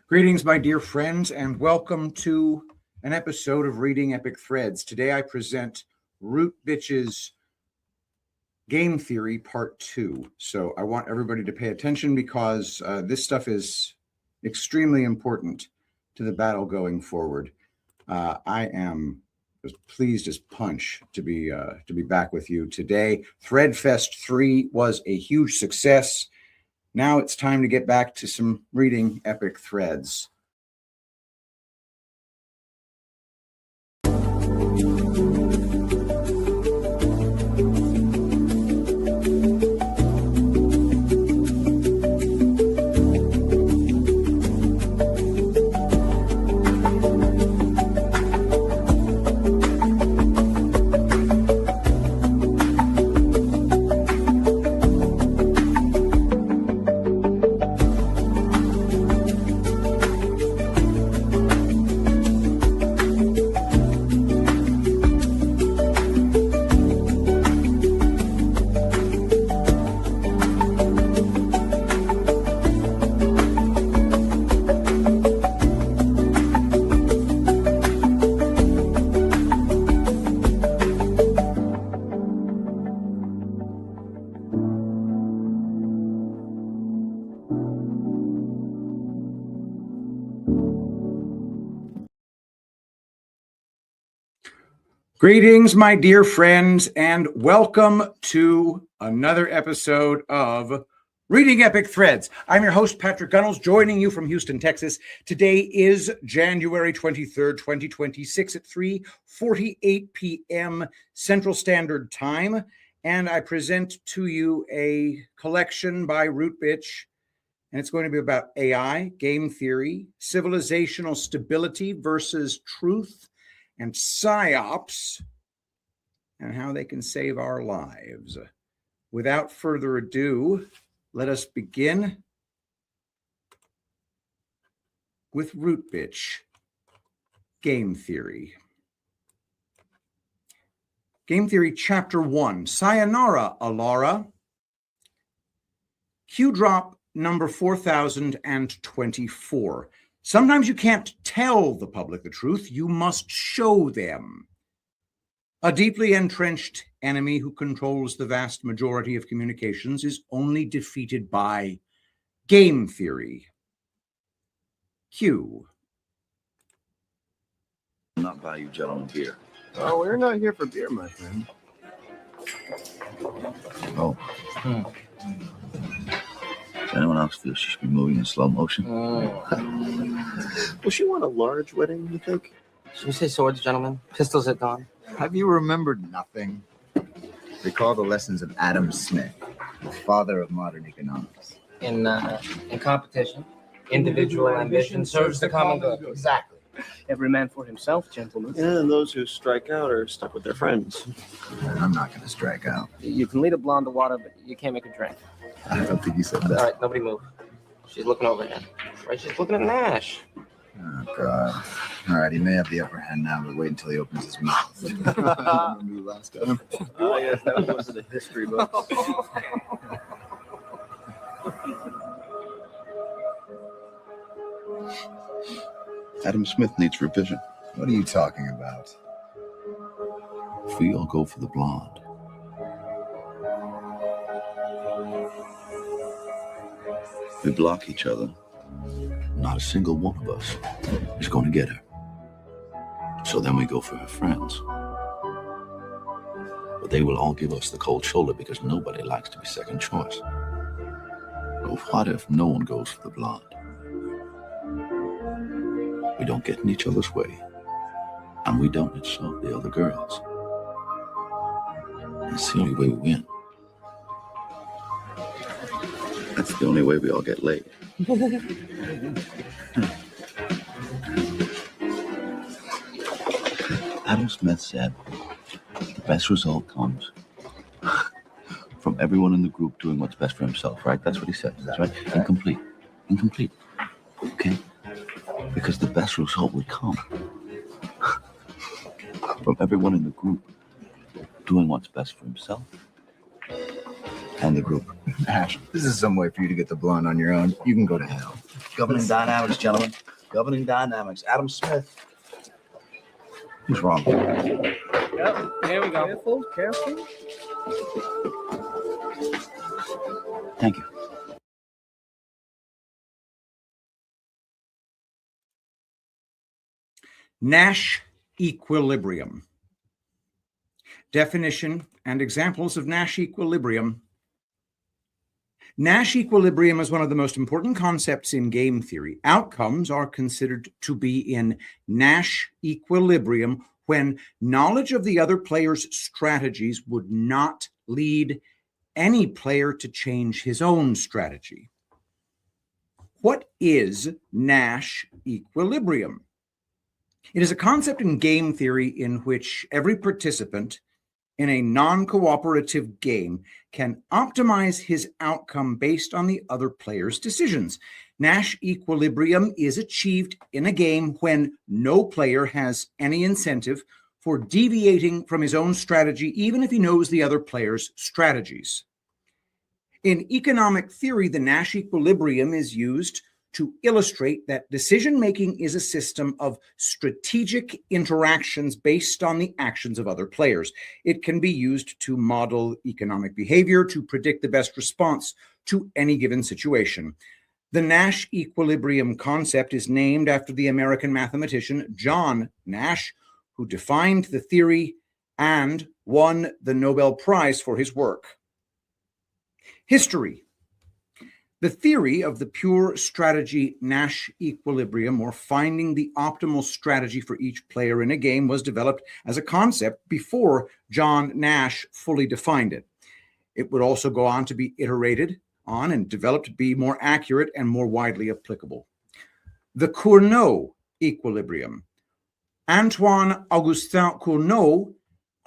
Greetings, my dear friends, and welcome to an episode of Reading Epic Threads. Today I present Rootbitch's Game Theory Part 2. So I want everybody to pay attention because this stuff is extremely important to the battle going forward. I am as pleased as punch to be back with you today. Threadfest 3 was a huge success. Now it's time to get back to some reading epic threads. Greetings, my dear friends, and welcome to another episode of Reading Epic Threads. I'm your host, Patrick Gunnels, joining you from Houston, Texas. Today is January 23rd, 2026 at 3:48 p.m. Central Standard Time, and I present to you a collection by Rootbitch, and it's going to be about AI, game theory, civilizational stability versus truth, and psyops, and how they can save our lives. Without further ado, let us begin with Rootbitch, Game Theory. Game Theory Chapter 1, Sayonara, Alara. Q drop number 4024. Sometimes you can't tell the public the truth, you must show them. A deeply entrenched enemy who controls the vast majority of communications is only defeated by game theory. Q. Not buy you gentlemen beer. Oh, we're not here for beer, my friend. Oh. Anyone else feel she should be moving in slow motion? Will she want a large wedding, you think? Should we say swords, gentlemen? Pistols at dawn? Have you remembered nothing? Recall the lessons of Adam Smith, the father of modern economics. In competition, individual ambition serves the common good. Exactly. Every man for himself, gentlemen. And those who strike out are stuck with their friends. I'm not going to strike out. You can lead a blonde to water, but you can't make her drink. I don't think you said All that. right, nobody move. She's looking over here. Right, she's looking at Nash. Oh, God. All right, he may have the upper hand now, but wait until he opens his mouth. Remember me last time? Oh, yes, that was in the history books. Adam Smith needs revision. What are you talking about? If we all go for the blonde, we block each other. Not a single one of us is going to get her. So then we go for her friends. But they will all give us the cold shoulder because nobody likes to be second choice. But what if no one goes for the blonde? We don't get in each other's way, and we don't insult the other girls. That's the only way we win. That's the only way we all get laid. Adam Smith said the best result comes from everyone in the group doing what's best for himself, right? That's what he said. That's right. Incomplete. Okay? Because the best result would come from everyone in the group doing what's best for himself and the group. Ash, this is some way for you to get the blonde on your own. You can go to hell. Governing dynamics, gentlemen. Governing dynamics. Adam Smith. Who's wrong? Yep. Here we go. Careful, careful. Thank you. Nash equilibrium. Definition and examples of Nash equilibrium. Nash equilibrium is one of the most important concepts in game theory. Outcomes are considered to be in Nash equilibrium when knowledge of the other player's strategies would not lead any player to change his own strategy. What is Nash equilibrium? It is a concept in game theory in which every participant in a non-cooperative game can optimize his outcome based on the other player's decisions. Nash equilibrium is achieved in a game when no player has any incentive for deviating from his own strategy, even if he knows the other player's strategies. In economic theory, the Nash equilibrium is used to illustrate that decision-making is a system of strategic interactions based on the actions of other players. It can be used to model economic behavior, to predict the best response to any given situation. The Nash equilibrium concept is named after the American mathematician John Nash, who defined the theory and won the Nobel Prize for his work. History. The theory of the pure strategy Nash equilibrium, or finding the optimal strategy for each player in a game, was developed as a concept before John Nash fully defined it. It would also go on to be iterated on and developed to be more accurate and more widely applicable. The Cournot equilibrium. Antoine Augustin Cournot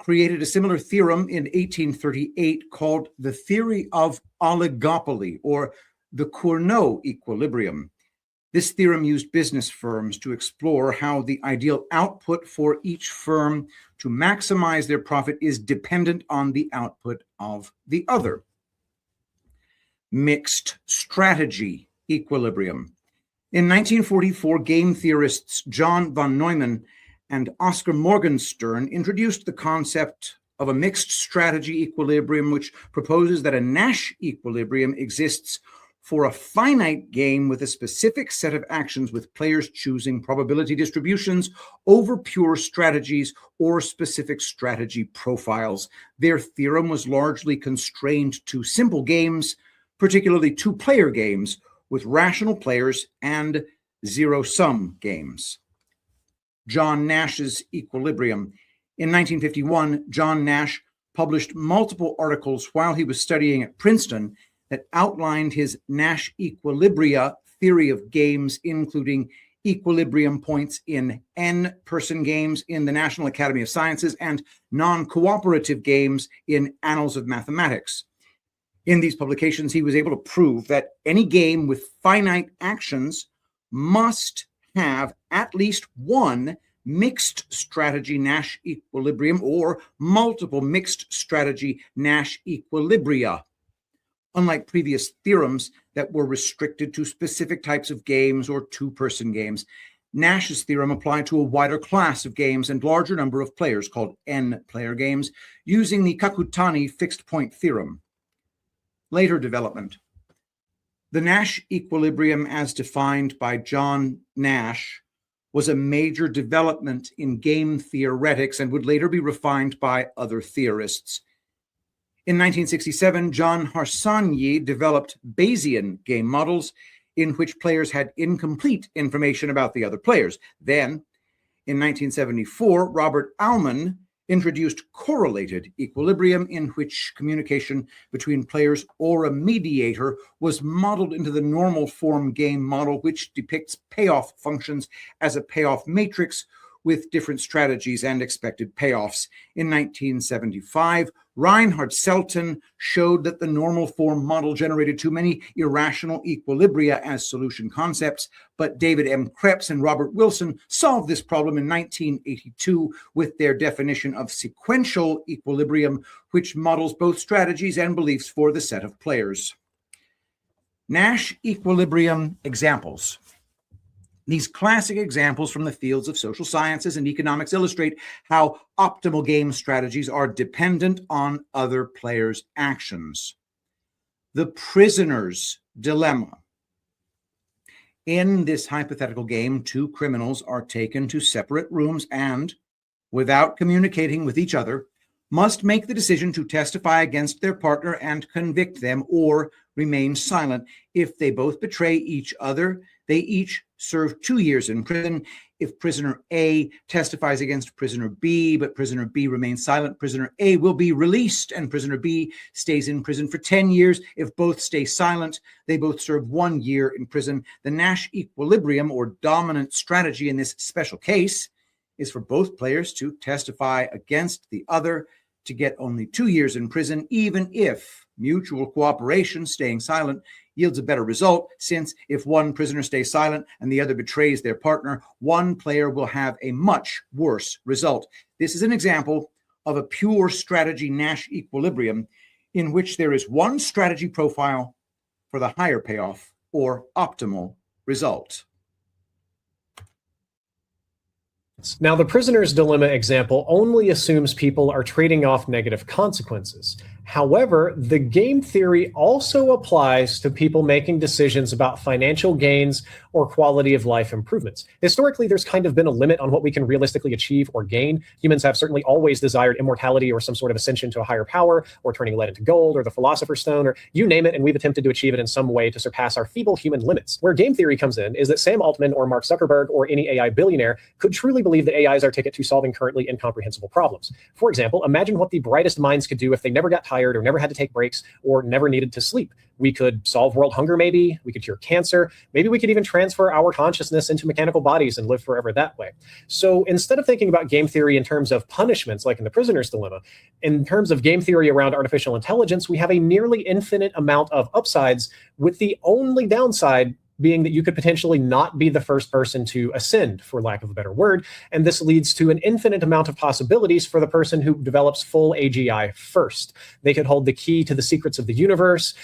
created a similar theorem in 1838 called the theory of oligopoly, or the Cournot equilibrium. This theorem used business firms to explore how the ideal output for each firm to maximize their profit is dependent on the output of the other. Mixed strategy equilibrium. In 1944, game theorists John von Neumann and Oscar Morgenstern introduced the concept of a mixed strategy equilibrium, which proposes that a Nash equilibrium exists for a finite game with a specific set of actions, with players choosing probability distributions over pure strategies or specific strategy profiles. Their theorem was largely constrained to simple games, particularly two-player games with rational players and zero-sum games. John Nash's equilibrium. In 1951, John Nash published multiple articles while he was studying at Princeton that outlined his Nash equilibria theory of games, including equilibrium points in N-person games in the National Academy of Sciences and non-cooperative games in Annals of Mathematics. In these publications, he was able to prove that any game with finite actions must have at least one mixed strategy Nash equilibrium or multiple mixed strategy Nash equilibria. Unlike previous theorems that were restricted to specific types of games or two-person games, Nash's theorem applied to a wider class of games and larger number of players, called N-player games, using the Kakutani fixed-point theorem. Later development. The Nash equilibrium, as defined by John Nash, was a major development in game theoretics and would later be refined by other theorists. In 1967, John Harsanyi developed Bayesian game models in which players had incomplete information about the other players. Then, in 1974, Robert Aumann introduced correlated equilibrium, in which communication between players or a mediator was modeled into the normal form game model, which depicts payoff functions as a payoff matrix with different strategies and expected payoffs. In 1975, Reinhard Selten showed that the normal form model generated too many irrational equilibria as solution concepts, but David M. Krebs and Robert Wilson solved this problem in 1982 with their definition of sequential equilibrium, which models both strategies and beliefs for the set of players. Nash equilibrium examples. These classic examples from the fields of social sciences and economics illustrate how optimal game strategies are dependent on other players' actions. The prisoner's dilemma. In this hypothetical game, two criminals are taken to separate rooms and, without communicating with each other, must make the decision to testify against their partner and convict them or remain silent. If they both betray each other, they each serve 2 years in prison. If prisoner A testifies against prisoner B, but prisoner B remains silent, prisoner A will be released and prisoner B stays in prison for 10 years. If both stay silent, they both serve 1 year in prison. The Nash equilibrium, or dominant strategy in this special case, is for both players to testify against the other to get only 2 years in prison, even if mutual cooperation, staying silent, yields a better result, since if one prisoner stays silent and the other betrays their partner, one player will have a much worse result. This is an example of a pure strategy Nash equilibrium in which there is one strategy profile for the higher payoff or optimal result. Now, the prisoner's dilemma example only assumes people are trading off negative consequences. However, the game theory also applies to people making decisions about financial gains or quality of life improvements. Historically, there's kind of been a limit on what we can realistically achieve or gain. Humans have certainly always desired immortality or some sort of ascension to a higher power, or turning lead into gold, or the Philosopher's Stone, or you name it, and we've attempted to achieve it in some way to surpass our feeble human limits. Where game theory comes in is that Sam Altman or Mark Zuckerberg or any AI billionaire could truly believe that AI is our ticket to solving currently incomprehensible problems. For example, imagine what the brightest minds could do if they never got tired or never had to take breaks or never needed to sleep. We could solve world hunger, maybe. We could cure cancer. Maybe we could even transfer our consciousness into mechanical bodies and live forever that way. So instead of thinking about game theory in terms of punishments, like in the prisoner's dilemma, in terms of game theory around artificial intelligence, we have a nearly infinite amount of upsides, with the only downside being that you could potentially not be the first person to ascend, for lack of a better word, and this leads to an infinite amount of possibilities for the person who develops full AGI first. They could hold the key to the secrets of the universe,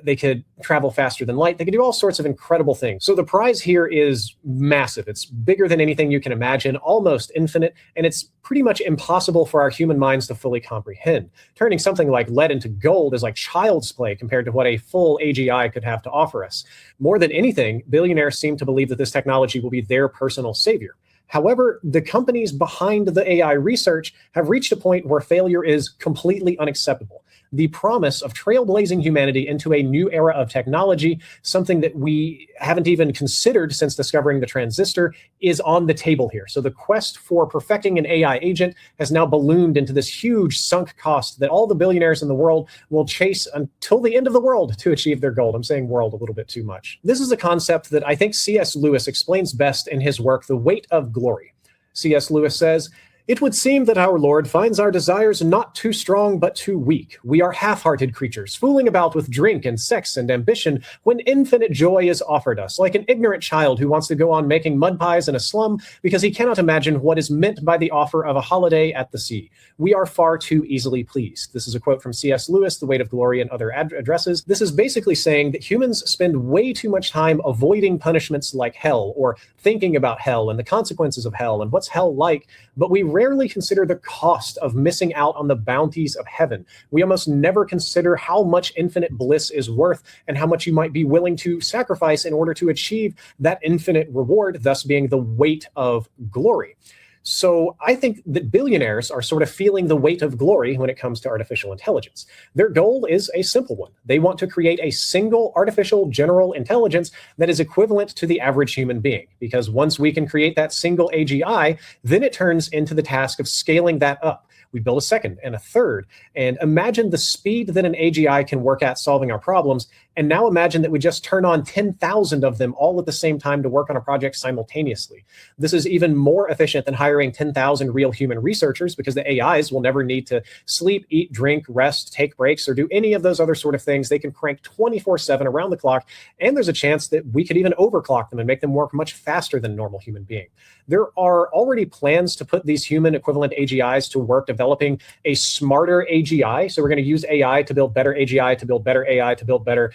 they could travel faster than light, they could do all sorts of incredible things. So the prize here is massive. It's bigger than anything you can imagine, almost infinite, and it's pretty much impossible for our human minds to fully comprehend. Turning something like lead into gold is like child's play compared to what a full AGI could have to offer us. More than anything, billionaires seem to believe that this technology will be their personal savior. However, the companies behind the AI research have reached a point where failure is completely unacceptable. The promise of trailblazing humanity into a new era of technology, something that we haven't even considered since discovering the transistor, is on the table here. So the quest for perfecting an AI agent has now ballooned into this huge sunk cost that all the billionaires in the world will chase until the end of the world to achieve their goal. I'm saying world a little bit too much. This is a concept that I think C.S. Lewis explains best in his work, The Weight of Glory. C.S. Lewis says, "It would seem that our Lord finds our desires not too strong but too weak. We are half-hearted creatures, fooling about with drink and sex and ambition when infinite joy is offered us, like an ignorant child who wants to go on making mud pies in a slum because he cannot imagine what is meant by the offer of a holiday at the sea. We are far too easily pleased." This is a quote from C.S. Lewis, The Weight of Glory, and other addresses. This is basically saying that humans spend way too much time avoiding punishments like hell, or thinking about hell and the consequences of hell and what's hell like, but we rarely consider the cost of missing out on the bounties of heaven. We almost never consider how much infinite bliss is worth and how much you might be willing to sacrifice in order to achieve that infinite reward, thus being the weight of glory. So I think that billionaires are sort of feeling the weight of glory when it comes to artificial intelligence. Their goal is a simple one. They want to create a single artificial general intelligence that is equivalent to the average human being. Because once we can create that single AGI, then it turns into the task of scaling that up. We build a second and a third, and imagine the speed that an AGI can work at solving our problems, And now imagine that we just turn on 10,000 of them all at the same time to work on a project simultaneously. This is even more efficient than hiring 10,000 real human researchers, because the AIs will never need to sleep, eat, drink, rest, take breaks, or do any of those other sort of things. They can crank 24/7 around the clock, and there's a chance that we could even overclock them and make them work much faster than a normal human being. There are already plans to put these human equivalent AGIs to work developing a smarter AGI. So we're going to use AI to build better AGI, to build better AI, to build better,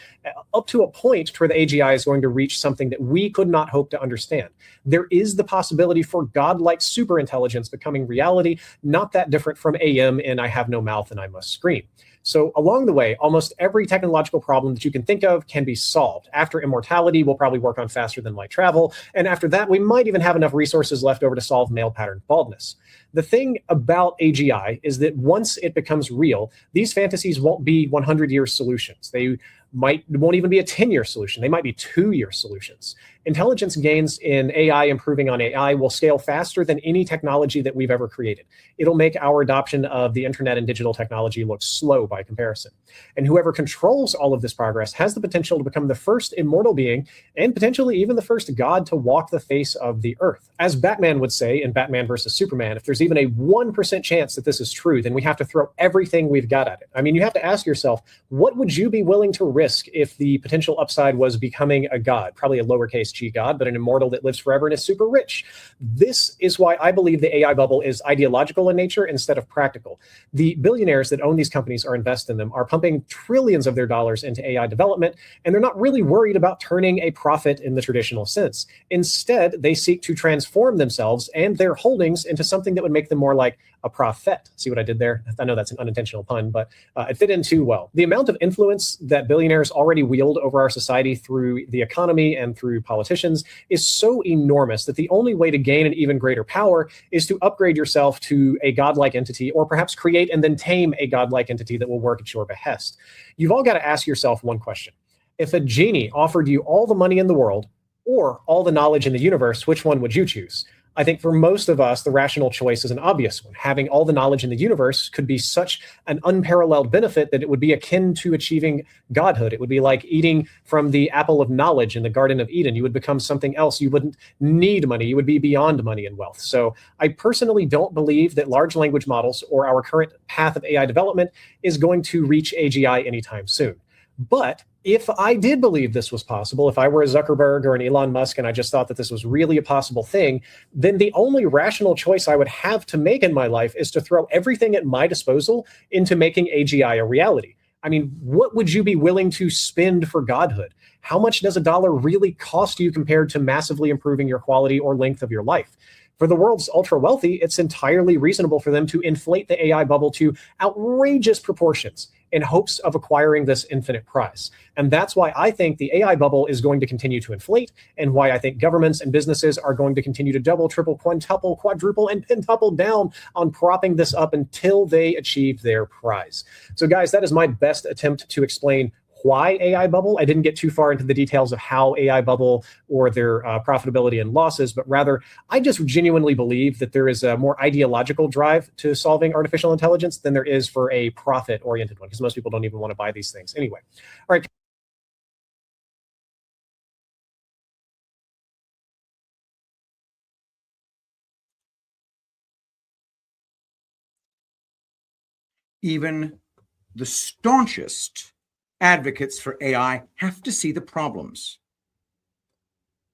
up to a point where the AGI is going to reach something that we could not hope to understand. There is the possibility for godlike superintelligence becoming reality, not that different from AM in I have no mouth and I must scream. So along the way, almost every technological problem that you can think of can be solved. After immortality, we'll probably work on faster than light travel. And after that, we might even have enough resources left over to solve male pattern baldness. The thing about AGI is that once it becomes real, these fantasies won't be 100-year solutions. They won't even be a 10-year solution. They might be 2-year solutions. Intelligence gains in AI improving on AI will scale faster than any technology that we've ever created. It'll make our adoption of the internet and digital technology look slow by comparison. And whoever controls all of this progress has the potential to become the first immortal being, and potentially even the first god to walk the face of the earth. As Batman would say in Batman versus Superman, if there's even a 1% chance that this is true, then we have to throw everything we've got at it. I mean, you have to ask yourself, what would you be willing to risk if the potential upside was becoming a god? Probably a lowercase g god, but an immortal that lives forever and is super rich. This is why I believe the AI bubble is ideological in nature instead of practical. The billionaires that own these companies or invest in them are pumping trillions of their dollars into AI development, and they're not really worried about turning a profit in the traditional sense. Instead, they seek to transform themselves and their holdings into something that would make them more like a prophet. See what I did there? I know that's an unintentional pun, but it fit in too well. The amount of influence that billionaires already wield over our society through the economy and through politicians is so enormous that the only way to gain an even greater power is to upgrade yourself to a godlike entity, or perhaps create and then tame a godlike entity that will work at your behest. You've all got to ask yourself one question. If a genie offered you all the money in the world or all the knowledge in the universe, which one would you choose? I think for most of us, the rational choice is an obvious one. Having all the knowledge in the universe could be such an unparalleled benefit that it would be akin to achieving godhood. It would be like eating from the apple of knowledge in the Garden of Eden. You would become something else. You wouldn't need money. You would be beyond money and wealth. So I personally don't believe that large language models or our current path of AI development is going to reach AGI anytime soon. But if I did believe this was possible, if I were a Zuckerberg or an Elon Musk and I just thought that this was really a possible thing, then the only rational choice I would have to make in my life is to throw everything at my disposal into making AGI a reality. I mean, what would you be willing to spend for godhood? How much does a dollar really cost you compared to massively improving your quality or length of your life? For the world's ultra wealthy, it's entirely reasonable for them to inflate the AI bubble to outrageous proportions in hopes of acquiring this infinite prize. And that's why I think the AI bubble is going to continue to inflate, and why I think governments and businesses are going to continue to double, triple, quintuple, quadruple, and pentuple down on propping this up until they achieve their prize. So guys, that is my best attempt to explain why AI bubble. I didn't get too far into the details of how AI bubble or their profitability and losses, but rather I just genuinely believe that there is a more ideological drive to solving artificial intelligence than there is for a profit-oriented one, because most people don't even want to buy these things anyway. All right. Even the staunchest advocates for AI have to see the problems.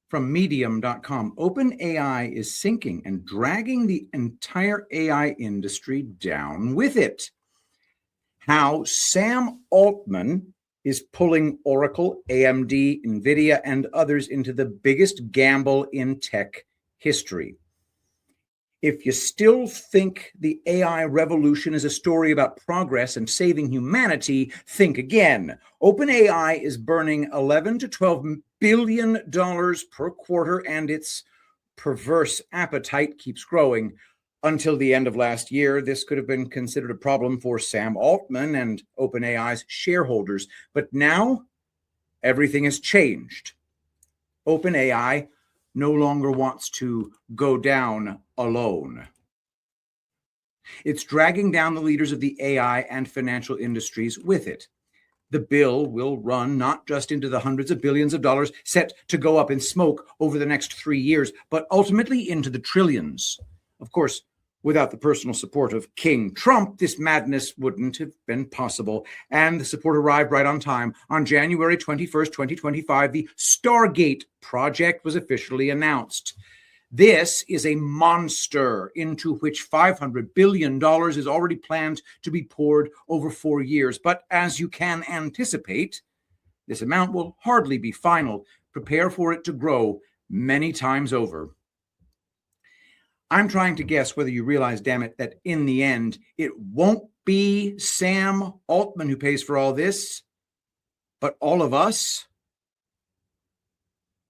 From medium.com, OpenAI is sinking and dragging the entire AI industry down with it. How Sam Altman is pulling Oracle, AMD, NVIDIA, and others into the biggest gamble in tech history. If you still think the AI revolution is a story about progress and saving humanity, think again. OpenAI is burning $11 to $12 billion per quarter, and its perverse appetite keeps growing. Until the end of last year, this could have been considered a problem for Sam Altman and OpenAI's shareholders. But now, everything has changed. OpenAI no longer wants to go down alone. It's dragging down the leaders of the AI and financial industries with it. The bill will run not just into the hundreds of billions of dollars set to go up in smoke over the next 3 years, but ultimately into the trillions. Of course, without the personal support of King Trump, this madness wouldn't have been possible. And the support arrived right on time. On January 21st, 2025, the Stargate project was officially announced. This is a monster into which $500 billion is already planned to be poured over 4 years. But as you can anticipate, this amount will hardly be final. Prepare for it to grow many times over. I'm trying to guess whether you realize, damn it, that in the end, it won't be Sam Altman who pays for all this, but all of us.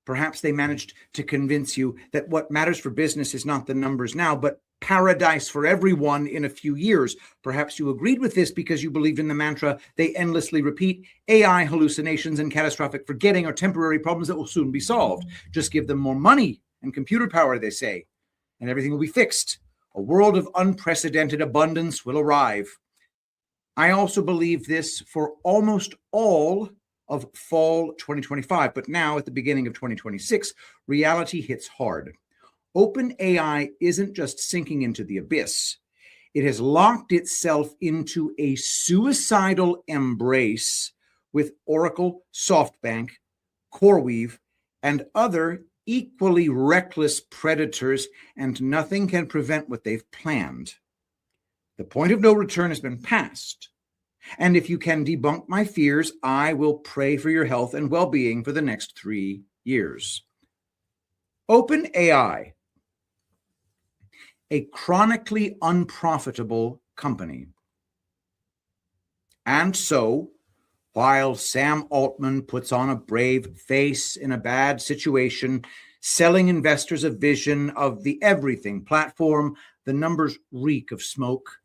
Perhaps they managed to convince you that what matters for business is not the numbers now, but paradise for everyone in a few years. Perhaps you agreed with this because you believed in the mantra they endlessly repeat: AI hallucinations and catastrophic forgetting are temporary problems that will soon be solved. Just give them more money and computer power, they say, and everything will be fixed. A world of unprecedented abundance will arrive. I also believe this for almost all of fall 2025, but now at the beginning of 2026, reality hits hard. OpenAI isn't just sinking into the abyss. It has locked itself into a suicidal embrace with Oracle, SoftBank, CoreWeave, and other equally reckless predators, and nothing can prevent what they've planned. The point of no return has been passed. And if you can debunk my fears, I will pray for your health and well-being for the next 3 years. OpenAI, a chronically unprofitable company. And so, while Sam Altman puts on a brave face in a bad situation, selling investors a vision of the everything platform, the numbers reek of smoke.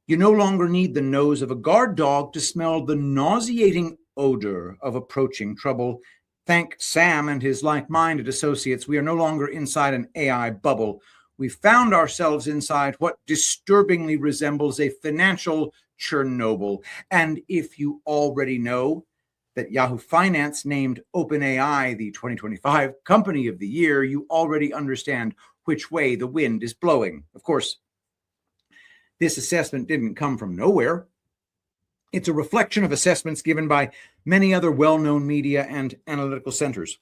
You no longer need the nose of a guard dog to smell the nauseating odor of approaching trouble. Thank Sam and his like-minded associates, we are no longer inside an AI bubble. We found ourselves inside what disturbingly resembles a financial Chernobyl. And if you already know that Yahoo Finance named OpenAI the 2025 Company of the Year, you already understand which way the wind is blowing. Of course, this assessment didn't come from nowhere. It's a reflection of assessments given by many other well-known media and analytical centers.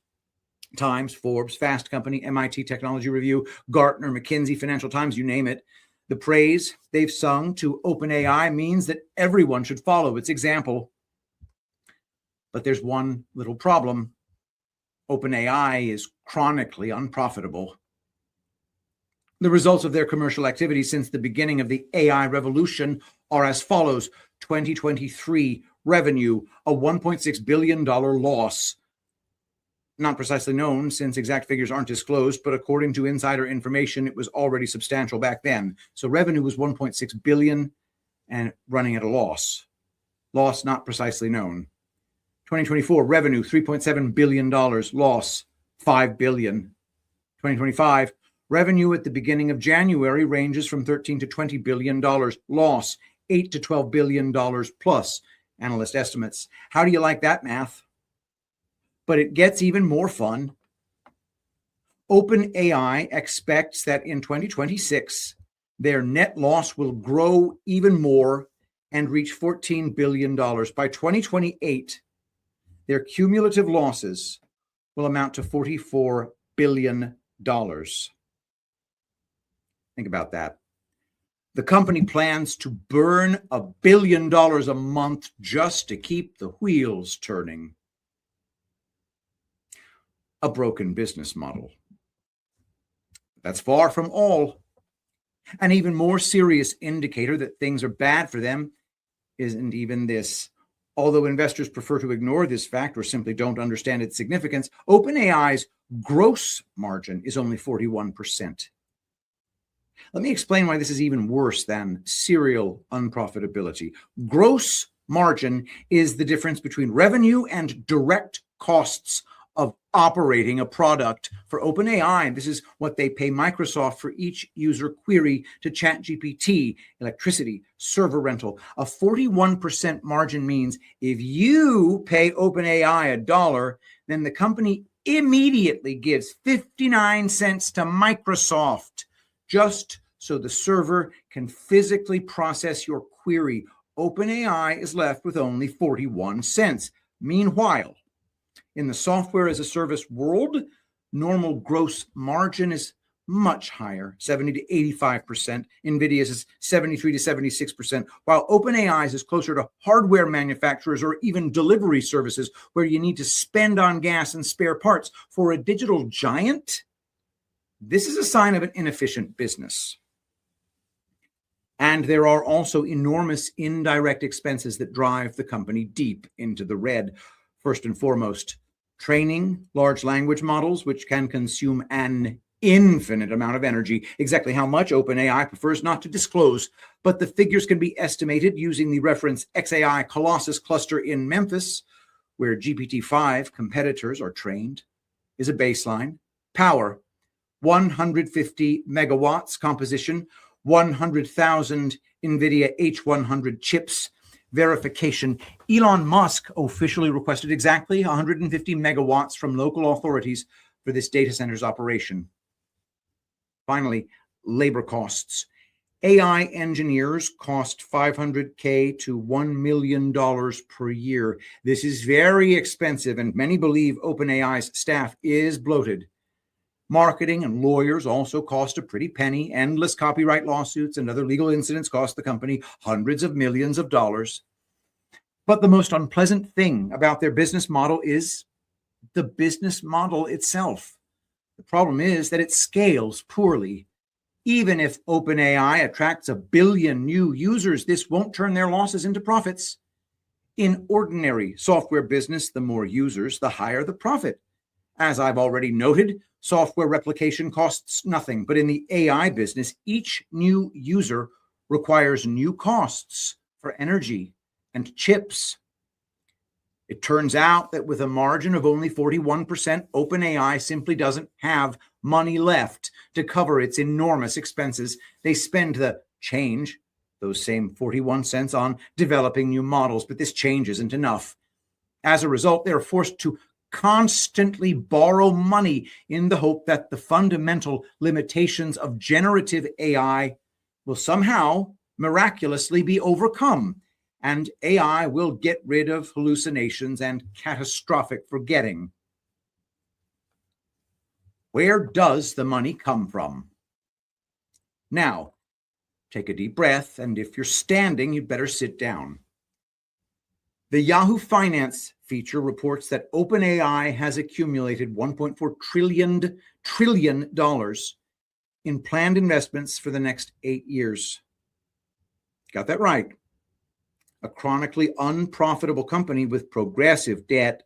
Times, Forbes, Fast Company, MIT Technology Review, Gartner, McKinsey, Financial Times, you name it. The praise they've sung to OpenAI means that everyone should follow its example. But there's one little problem. OpenAI is chronically unprofitable. The results of their commercial activity since the beginning of the AI revolution are as follows. 2023 revenue, a $1.6 billion loss. Not precisely known since exact figures aren't disclosed, but according to insider information, it was already substantial back then. So revenue was 1.6 billion and running at a loss. Loss not precisely known. 2024 revenue, $3.7 billion, loss, $5 billion. 2025 revenue at the beginning of January ranges from $13 to $20 billion, loss, $8 to $12 billion plus, analyst estimates. How do you like that math? But it gets even more fun. OpenAI expects that in 2026, their net loss will grow even more and reach $14 billion. By 2028, their cumulative losses will amount to $44 billion. Think about that. The company plans to burn $1 billion a month just to keep the wheels turning. A broken business model. That's far from all. An even more serious indicator that things are bad for them isn't even this. Although investors prefer to ignore this fact or simply don't understand its significance, OpenAI's gross margin is only 41%. Let me explain why this is even worse than serial unprofitability. Gross margin is the difference between revenue and direct costs of operating a product. For OpenAI, this is what they pay Microsoft for each user query to ChatGPT, electricity, server rental. A 41% margin means if you pay OpenAI $1, then the company immediately gives 59 cents to Microsoft just so the server can physically process your query. OpenAI is left with only 41 cents. Meanwhile, in the software as a service world, normal gross margin is much higher, 70 to 85%. NVIDIA's is 73 to 76%, while OpenAI's is closer to hardware manufacturers or even delivery services where you need to spend on gas and spare parts. For a digital giant, this is a sign of an inefficient business. And there are also enormous indirect expenses that drive the company deep into the red. First and foremost, training large language models, which can consume an infinite amount of energy. Exactly how much OpenAI prefers not to disclose, but the figures can be estimated using the reference XAI Colossus cluster in Memphis, where GPT-5 competitors are trained, is a baseline. Power, 150 megawatts. Composition, 100,000 NVIDIA H100 chips. Verification, Elon Musk officially requested exactly 150 megawatts from local authorities for this data center's operation. Finally, labor costs. AI engineers cost $500K to $1 million per year. This is very expensive, and many believe OpenAI's staff is bloated. Marketing and lawyers also cost a pretty penny. Endless copyright lawsuits and other legal incidents cost the company hundreds of millions of dollars. But the most unpleasant thing about their business model is the business model itself. The problem is that it scales poorly. Even if OpenAI attracts 1 billion new users, this won't turn their losses into profits. In ordinary software business, the more users, the higher the profit. As I've already noted, software replication costs nothing, but in the AI business, each new user requires new costs for energy and chips. It turns out that with a margin of only 41%, OpenAI simply doesn't have money left to cover its enormous expenses. They spend the change, those same 41 cents, on developing new models, but this change isn't enough. As a result, they're forced to constantly borrow money in the hope that the fundamental limitations of generative AI will somehow miraculously be overcome, and AI will get rid of hallucinations and catastrophic forgetting. Where does the money come from? Now, take a deep breath, and if you're standing, you'd better sit down. The Yahoo Finance feature reports that OpenAI has accumulated $1.4 trillion in planned investments for the next 8 years. Got that right. A chronically unprofitable company with progressive debt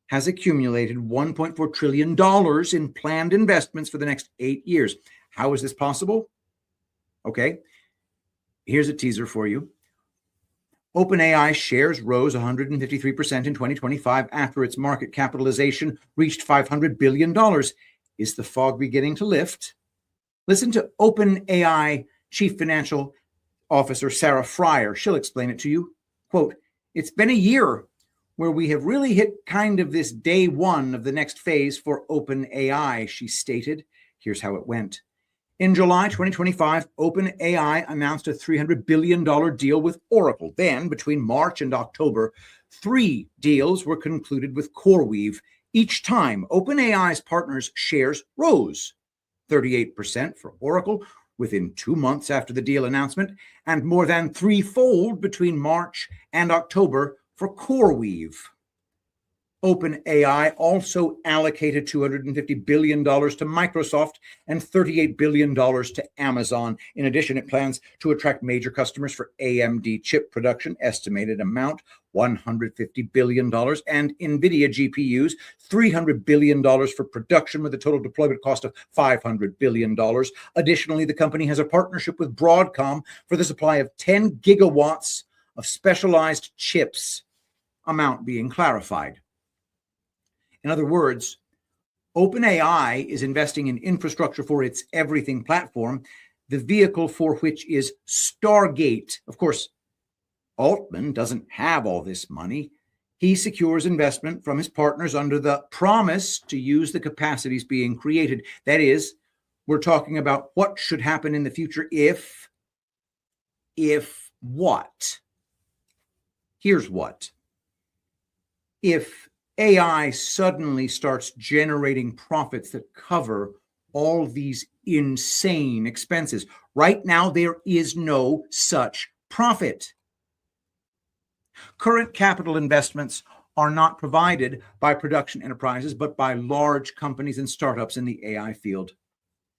has accumulated $1.4 trillion in planned investments for the next 8 years. How is this possible? Okay, here's a teaser for you. OpenAI shares rose 153% in 2025 after its market capitalization reached $500 billion. Is the fog beginning to lift? Listen to OpenAI Chief Financial Officer Sarah Fryer. She'll explain it to you. Quote, "It's been a year where we have really hit kind of this day one of the next phase for OpenAI," she stated. Here's how it went. In July 2025, OpenAI announced a $300 billion deal with Oracle. Then, between March and October, 3 deals were concluded with CoreWeave. Each time, OpenAI's partners' shares rose 38% for Oracle within 2 months after the deal announcement, and more than threefold between March and October for CoreWeave. OpenAI also allocated $250 billion to Microsoft and $38 billion to Amazon. In addition, it plans to attract major customers for AMD chip production, estimated amount $150 billion, and NVIDIA GPUs, $300 billion for production with a total deployment cost of $500 billion. Additionally, the company has a partnership with Broadcom for the supply of 10 gigawatts of specialized chips, amount being clarified. In other words, OpenAI is investing in infrastructure for its everything platform, the vehicle for which is Stargate. Of course, Altman doesn't have all this money. He secures investment from his partners under the promise to use the capacities being created. That is, we're talking about what should happen in the future if what? Here's what. If AI suddenly starts generating profits that cover all these insane expenses. Right now, there is no such profit. Current capital investments are not provided by production enterprises, but by large companies and startups in the AI field.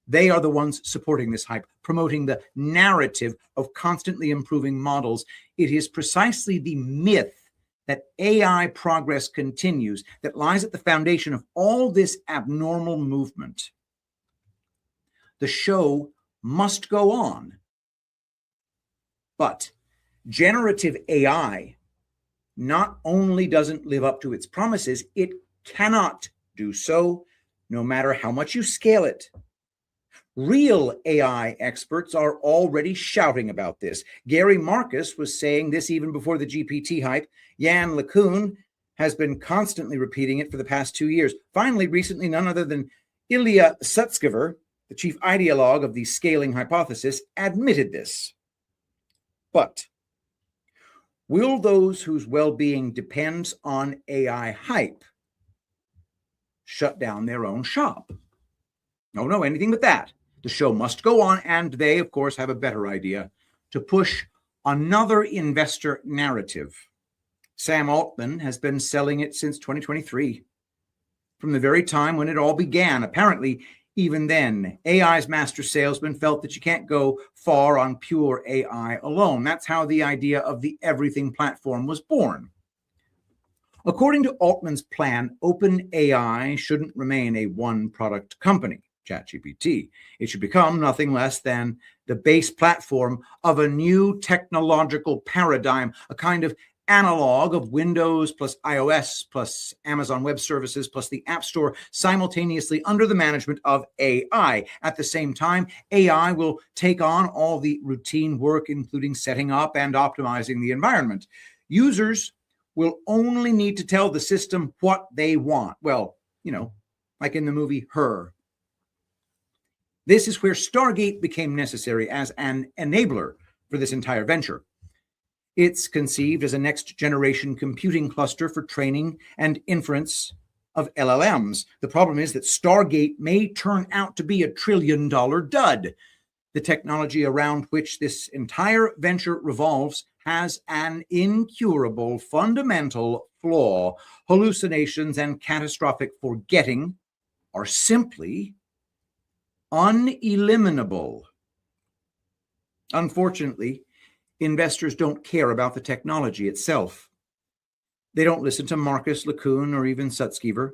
They are the ones supporting this hype, promoting the narrative of constantly improving models. It is precisely the myth that AI progress continues that lies at the foundation of all this abnormal movement. The show must go on. But generative AI not only doesn't live up to its promises, it cannot do so, no matter how much you scale it. Real AI experts are already shouting about this. Gary Marcus was saying this even before the GPT hype. Jan LeCun has been constantly repeating it for the past 2 years. Finally, recently, none other than Ilya Sutskever, the chief ideologue of the scaling hypothesis, admitted this. But will those whose well-being depends on AI hype shut down their own shop? No, anything but that. The show must go on, and they, of course, have a better idea to push another investor narrative. Sam Altman has been selling it since 2023, from the very time when it all began. Apparently, even then, AI's master salesman felt that you can't go far on pure AI alone. That's how the idea of the everything platform was born. According to Altman's plan, OpenAI shouldn't remain a one-product company, ChatGPT. It should become nothing less than the base platform of a new technological paradigm, a kind of analog of Windows plus iOS plus Amazon Web Services plus the App Store simultaneously under the management of AI. At the same time, AI will take on all the routine work, including setting up and optimizing the environment. Users will only need to tell the system what they want. Well, like in the movie Her. This is where Stargate became necessary as an enabler for this entire venture. It's conceived as a next-generation computing cluster for training and inference of LLMs. The problem is that Stargate may turn out to be a $1 trillion dud. The technology around which this entire venture revolves has an incurable fundamental flaw. Hallucinations and catastrophic forgetting are simply uneliminable. Unfortunately, investors don't care about the technology itself. They don't listen to Marcus, LeCun, or even Sutskever.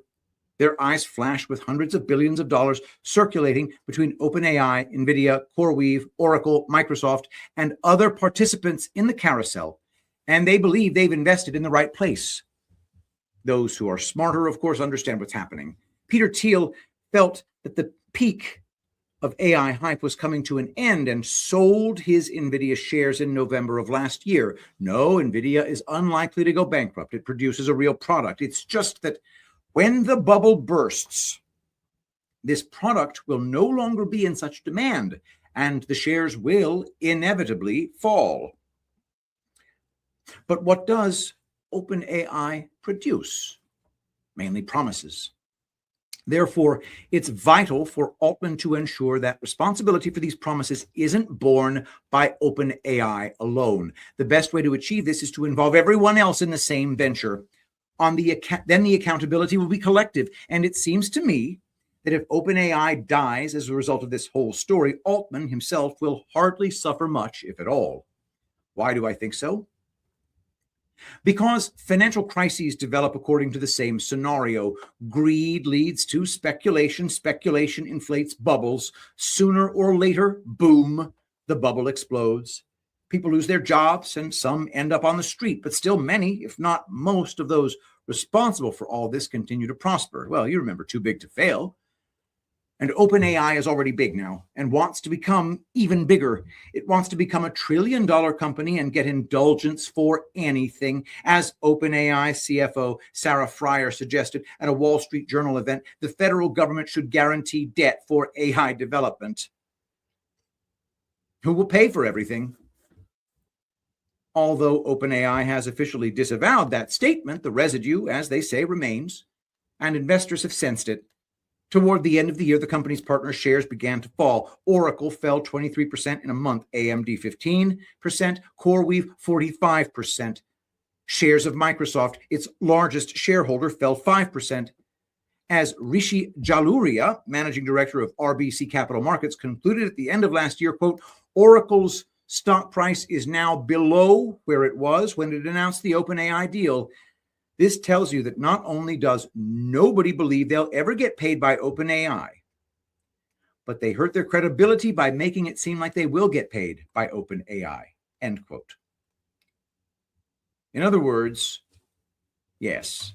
Their eyes flash with hundreds of billions of dollars circulating between OpenAI, NVIDIA, CoreWeave, Oracle, Microsoft, and other participants in the carousel, and they believe they've invested in the right place. Those who are smarter, of course, understand what's happening. Peter Thiel felt that the peak of AI hype was coming to an end and sold his NVIDIA shares in November of last year. No, NVIDIA is unlikely to go bankrupt. It produces a real product. It's just that when the bubble bursts, this product will no longer be in such demand, and the shares will inevitably fall. But what does OpenAI produce? Mainly promises. Therefore, it's vital for Altman to ensure that responsibility for these promises isn't borne by OpenAI alone. The best way to achieve this is to involve everyone else in the same venture. Then the accountability will be collective. And it seems to me that if OpenAI dies as a result of this whole story, Altman himself will hardly suffer much, if at all. Why do I think so? Because financial crises develop according to the same scenario. Greed leads to speculation. Speculation inflates bubbles. Sooner or later, boom, the bubble explodes. People lose their jobs and some end up on the street, but still many, if not most of those responsible for all this continue to prosper. Well, you remember too big to fail. And OpenAI is already big now and wants to become even bigger. It wants to become a $1 trillion company and get indulgence for anything. As OpenAI CFO Sarah Fryer suggested at a Wall Street Journal event, the federal government should guarantee debt for AI development. Who will pay for everything? Although OpenAI has officially disavowed that statement, the residue, as they say, remains, and investors have sensed it. Toward the end of the year, the company's partner shares began to fall. Oracle fell 23% in a month, AMD 15%, CoreWeave 45%. Shares of Microsoft, its largest shareholder, fell 5%. As Rishi Jaluria, managing director of RBC Capital Markets, concluded at the end of last year, quote, Oracle's stock price is now below where it was when it announced the OpenAI deal. This tells you that not only does nobody believe they'll ever get paid by OpenAI, but they hurt their credibility by making it seem like they will get paid by OpenAI, end quote. In other words, yes,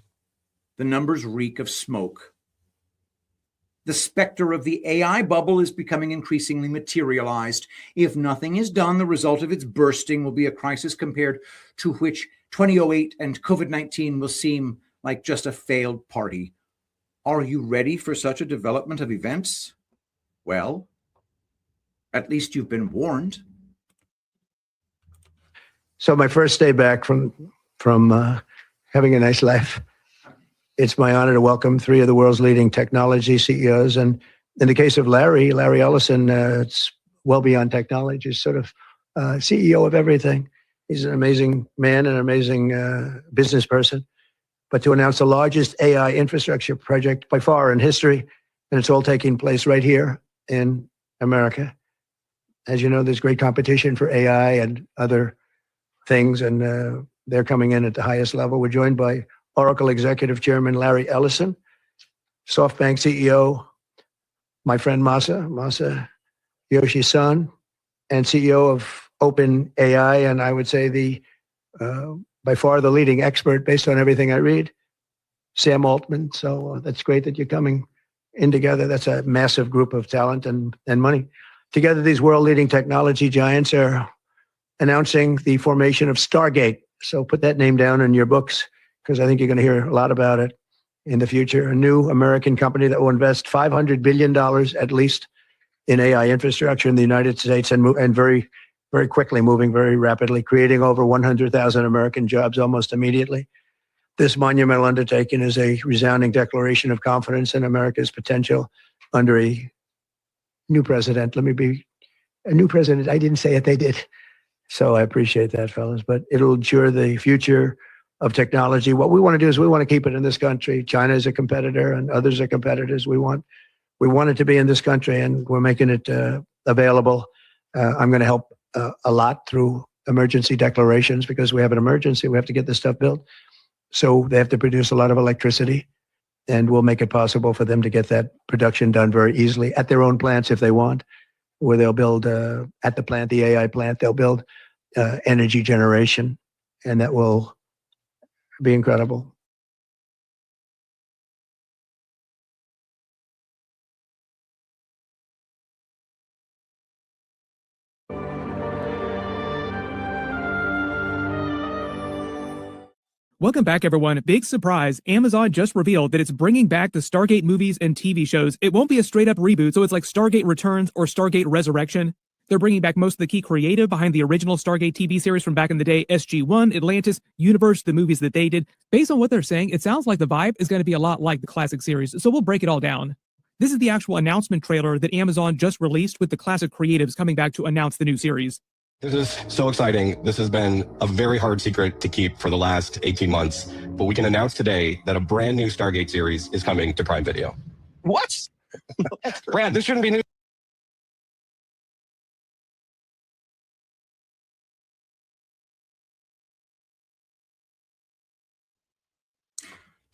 the numbers reek of smoke. The specter of the AI bubble is becoming increasingly materialized. If nothing is done, the result of its bursting will be a crisis compared to which 2008 and COVID-19 will seem like just a failed party. Are you ready for such a development of events? Well, at least you've been warned. So my first day back from having a nice life, it's my honor to welcome three of the world's leading technology CEOs. And in the case of Larry Ellison, it's well beyond technology. He's sort of CEO of everything. He's an amazing man, an amazing business person. But to announce the largest AI infrastructure project by far in history, and it's all taking place right here in America. As you know, there's great competition for AI and other things, and they're coming in at the highest level. We're joined by Oracle Executive Chairman Larry Ellison, SoftBank CEO, my friend Masa Yoshi-san, and CEO of OpenAI, and I would say by far the leading expert based on everything I read, Sam Altman. So that's great that you're coming in together. That's a massive group of talent and money. Together, these world-leading technology giants are announcing the formation of Stargate. So put that name down in your books, because I think you're going to hear a lot about it in the future. A new American company that will invest $500 billion at least in AI infrastructure in the United States, and very, very quickly, moving very rapidly, creating over 100,000 American jobs almost immediately. This monumental undertaking is a resounding declaration of confidence in America's potential under a new president. Let me be a new president. I didn't say it, they did. So I appreciate that, fellas. But it'll ensure the future of technology. What we want to do is we want to keep it in this country. China is a competitor and others are competitors. We want it to be in this country, and we're making it available. I'm going to help a lot through emergency declarations, because we have an emergency. We have to get this stuff built. So they have to produce a lot of electricity, and we'll make it possible for them to get that production done very easily at their own plants if they want, where they'll build at the plant, the AI plant, they'll build energy generation, and that will be incredible. Welcome back, everyone. Big surprise. Amazon just revealed that it's bringing back the Stargate movies and TV shows. It won't be a straight-up reboot, so it's like Stargate Returns or Stargate Resurrection. They're bringing back most of the key creative behind the original Stargate TV series from back in the day, SG-1, Atlantis, Universe, the movies that they did. Based on what they're saying, it sounds like the vibe is going to be a lot like the classic series, so we'll break it all down. This is the actual announcement trailer that Amazon just released, with the classic creatives coming back to announce the new series. This is so exciting. This has been a very hard secret to keep for the last 18 months, but we can announce today that a brand new Stargate series is coming to Prime Video. What? Brad, this shouldn't be new.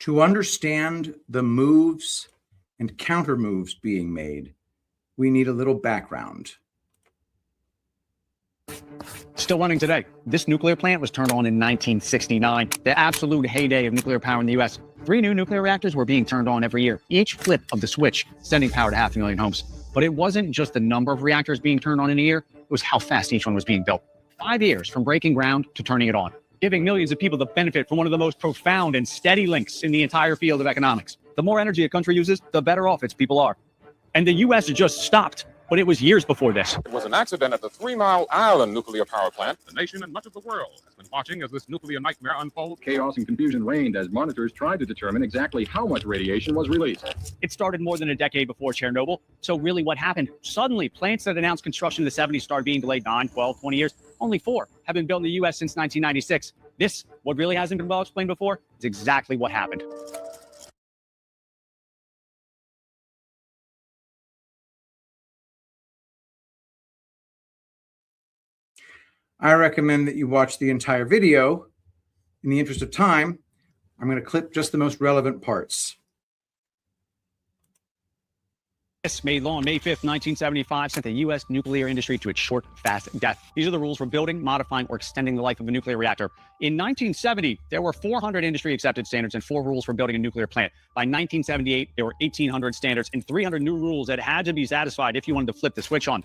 To understand the moves and counter moves being made, we need a little background. still running today. This nuclear plant was turned on in 1969, the absolute heyday of nuclear power in the U.S. 3 new nuclear reactors were being turned on every year, each flip of the switch sending power to 500,000 homes. But it wasn't just the number of reactors being turned on in a year, it was how fast each one was being built. 5 years from breaking ground to turning it on, giving millions of people the benefit from one of the most profound and steady links in the entire field of economics. The more energy a country uses, the better off its people are. And the U.S. just stopped, but it was years before this. It was an accident at the 3 Mile Island nuclear power plant. The nation and much of the world has been watching as this nuclear nightmare unfolds. Chaos and confusion reigned as monitors tried to determine exactly how much radiation was released. It started more than a decade before Chernobyl. So really what happened? Suddenly, plants that announced construction in the 70s started being delayed 9, 12, 20 years. Only 4 have been built in the U.S. since 1996. This, what really hasn't been well explained before, is exactly what happened. I recommend that you watch the entire video. In the interest of time, I'm going to clip just the most relevant parts. This made law on May 5th, 1975, sent the U.S. nuclear industry to its short, fast death. These are the rules for building, modifying, or extending the life of a nuclear reactor. In 1970, there were 400 industry-accepted standards and 4 rules for building a nuclear plant. By 1978, there were 1,800 standards and 300 new rules that had to be satisfied if you wanted to flip the switch on.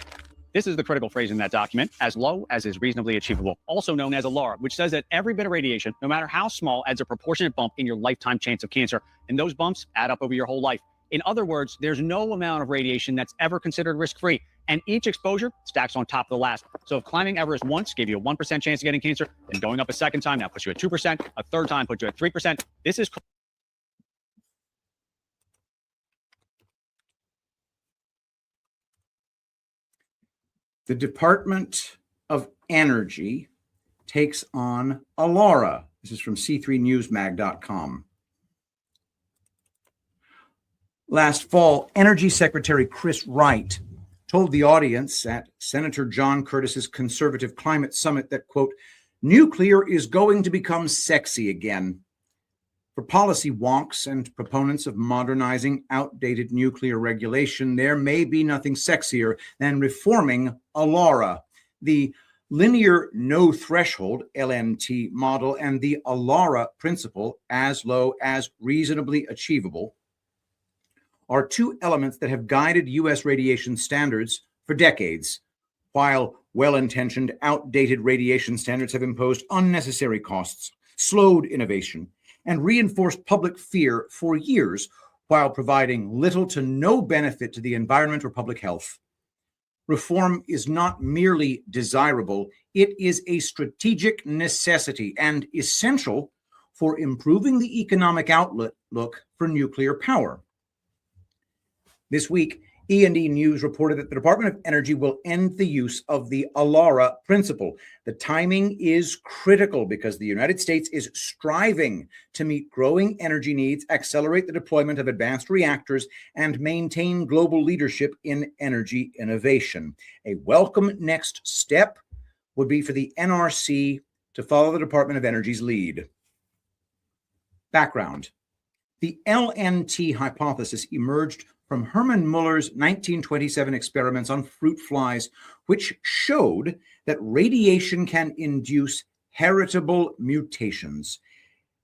This is the critical phrase in that document, as low as is reasonably achievable, also known as a LAR, which says that every bit of radiation, no matter how small, adds a proportionate bump in your lifetime chance of cancer. And those bumps add up over your whole life. In other words, there's no amount of radiation that's ever considered risk-free, and each exposure stacks on top of the last. So if climbing Everest once gave you a 1% chance of getting cancer, then going up a second time now puts you at 2%, a third time puts you at 3%. This is The Department of Energy takes on Alara. This is from c3newsmag.com. Last fall, Energy Secretary Chris Wright told the audience at Senator John Curtis's Conservative Climate Summit that, quote, nuclear is going to become sexy again. For policy wonks and proponents of modernizing outdated nuclear regulation, there may be nothing sexier than reforming Alara, the linear no threshold LNT model, and the Alara principle, as low as reasonably achievable, are 2 elements that have guided U.S. radiation standards for decades. While well-intentioned, outdated radiation standards have imposed unnecessary costs, slowed innovation, and reinforced public fear for years, while providing little to no benefit to the environment or public health. Reform is not merely desirable, it is a strategic necessity and essential for improving the economic outlook for nuclear power. This week, E&E News reported that the Department of Energy will end the use of the Alara principle. The timing is critical because the United States is striving to meet growing energy needs, accelerate the deployment of advanced reactors, and maintain global leadership in energy innovation. A welcome next step would be for the NRC to follow the Department of Energy's lead. Background. The LNT hypothesis emerged from Hermann Muller's 1927 experiments on fruit flies, which showed that radiation can induce heritable mutations.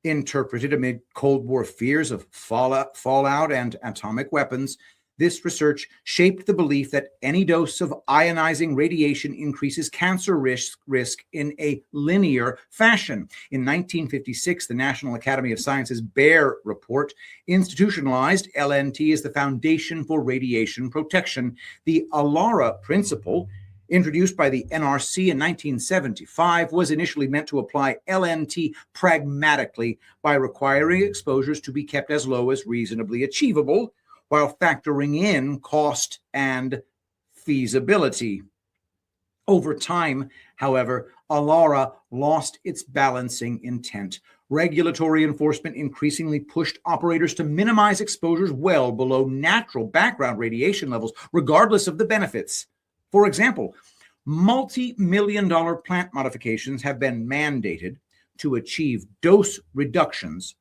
Interpreted amid Cold War fears of fallout and atomic weapons, this research shaped the belief that any dose of ionizing radiation increases cancer risk in a linear fashion. In 1956, the National Academy of Sciences Baer Report institutionalized LNT as the foundation for radiation protection. The Alara principle, introduced by the NRC in 1975, was initially meant to apply LNT pragmatically by requiring exposures to be kept as low as reasonably achievable, while factoring in cost and feasibility. Over time, however, Alara lost its balancing intent. Regulatory enforcement increasingly pushed operators to minimize exposures well below natural background radiation levels, regardless of the benefits. For example, multi-million-dollar plant modifications have been mandated to achieve dose reductions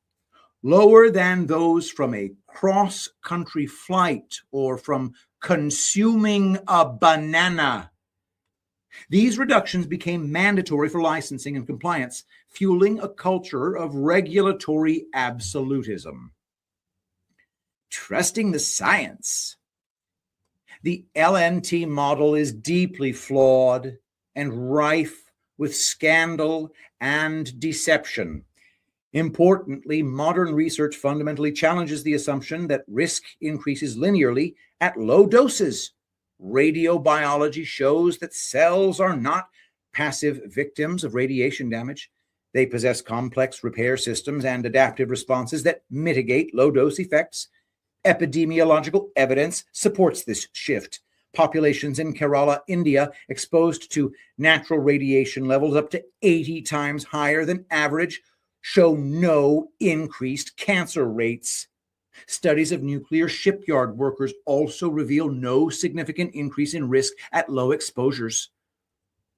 lower than those from a cross-country flight or from consuming a banana. These reductions became mandatory for licensing and compliance, fueling a culture of regulatory absolutism. Trusting the science. The LNT model is deeply flawed and rife with scandal and deception. Importantly, modern research fundamentally challenges the assumption that risk increases linearly at low doses. Radiobiology shows that cells are not passive victims of radiation damage. They possess complex repair systems and adaptive responses that mitigate low-dose effects. Epidemiological evidence supports this shift. Populations in Kerala, India, exposed to natural radiation levels up to 80 times higher than average, show no increased cancer rates. Studies of nuclear shipyard workers also reveal no significant increase in risk at low exposures.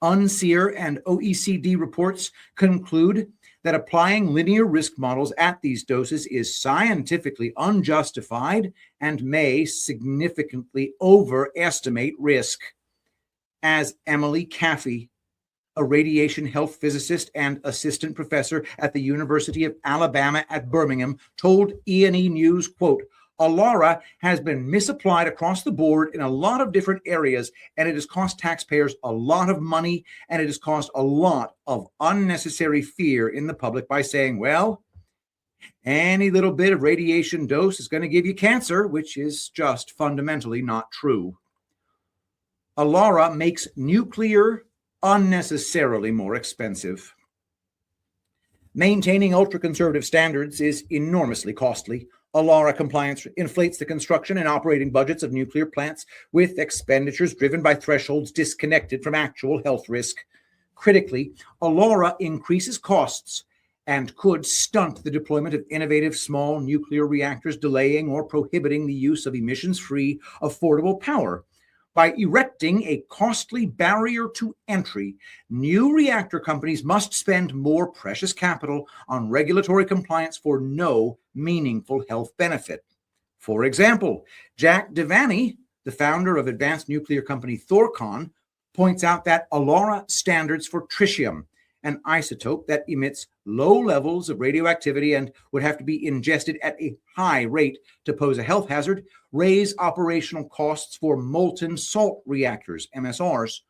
UNSEER and OECD reports conclude that applying linear risk models at these doses is scientifically unjustified and may significantly overestimate risk. As Emily Caffey, a radiation health physicist and assistant professor at the University of Alabama at Birmingham, told E&E News, quote, ALARA has been misapplied across the board in a lot of different areas, and it has cost taxpayers a lot of money, and it has caused a lot of unnecessary fear in the public by saying, well, any little bit of radiation dose is going to give you cancer, which is just fundamentally not true. ALARA makes nuclear unnecessarily more expensive. Maintaining ultra-conservative standards is enormously costly. ALARA compliance inflates the construction and operating budgets of nuclear plants with expenditures driven by thresholds disconnected from actual health risk. Critically, ALARA increases costs and could stunt the deployment of innovative small nuclear reactors, delaying or prohibiting the use of emissions-free, affordable power. By erecting a costly barrier to entry, new reactor companies must spend more precious capital on regulatory compliance for no meaningful health benefit. For example, Jack Devaney, the founder of advanced nuclear company Thorcon, points out that ALARA standards for tritium, an isotope that emits low levels of radioactivity and would have to be ingested at a high rate to pose a health hazard, raise operational costs for molten salt reactors, MSRs.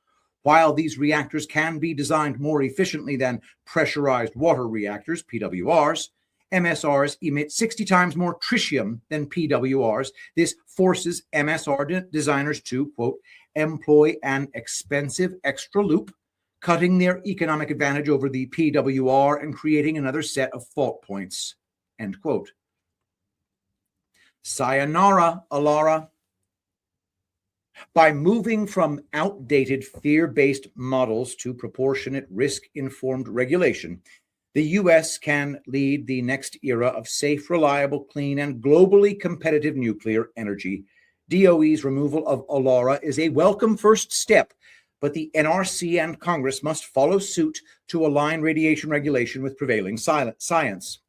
While these reactors can be designed more efficiently than pressurized water reactors, PWRs, MSRs emit 60 times more tritium than PWRs. This forces MSR designers to, quote, employ an expensive extra loop, cutting their economic advantage over the PWR and creating another set of fault points, end quote. Sayonara, ALARA. By moving from outdated fear-based models to proportionate risk-informed regulation, the U.S. can lead the next era of safe, reliable, clean, and globally competitive nuclear energy. DOE's removal of ALARA is a welcome first step, but the NRC and Congress must follow suit to align radiation regulation with prevailing science.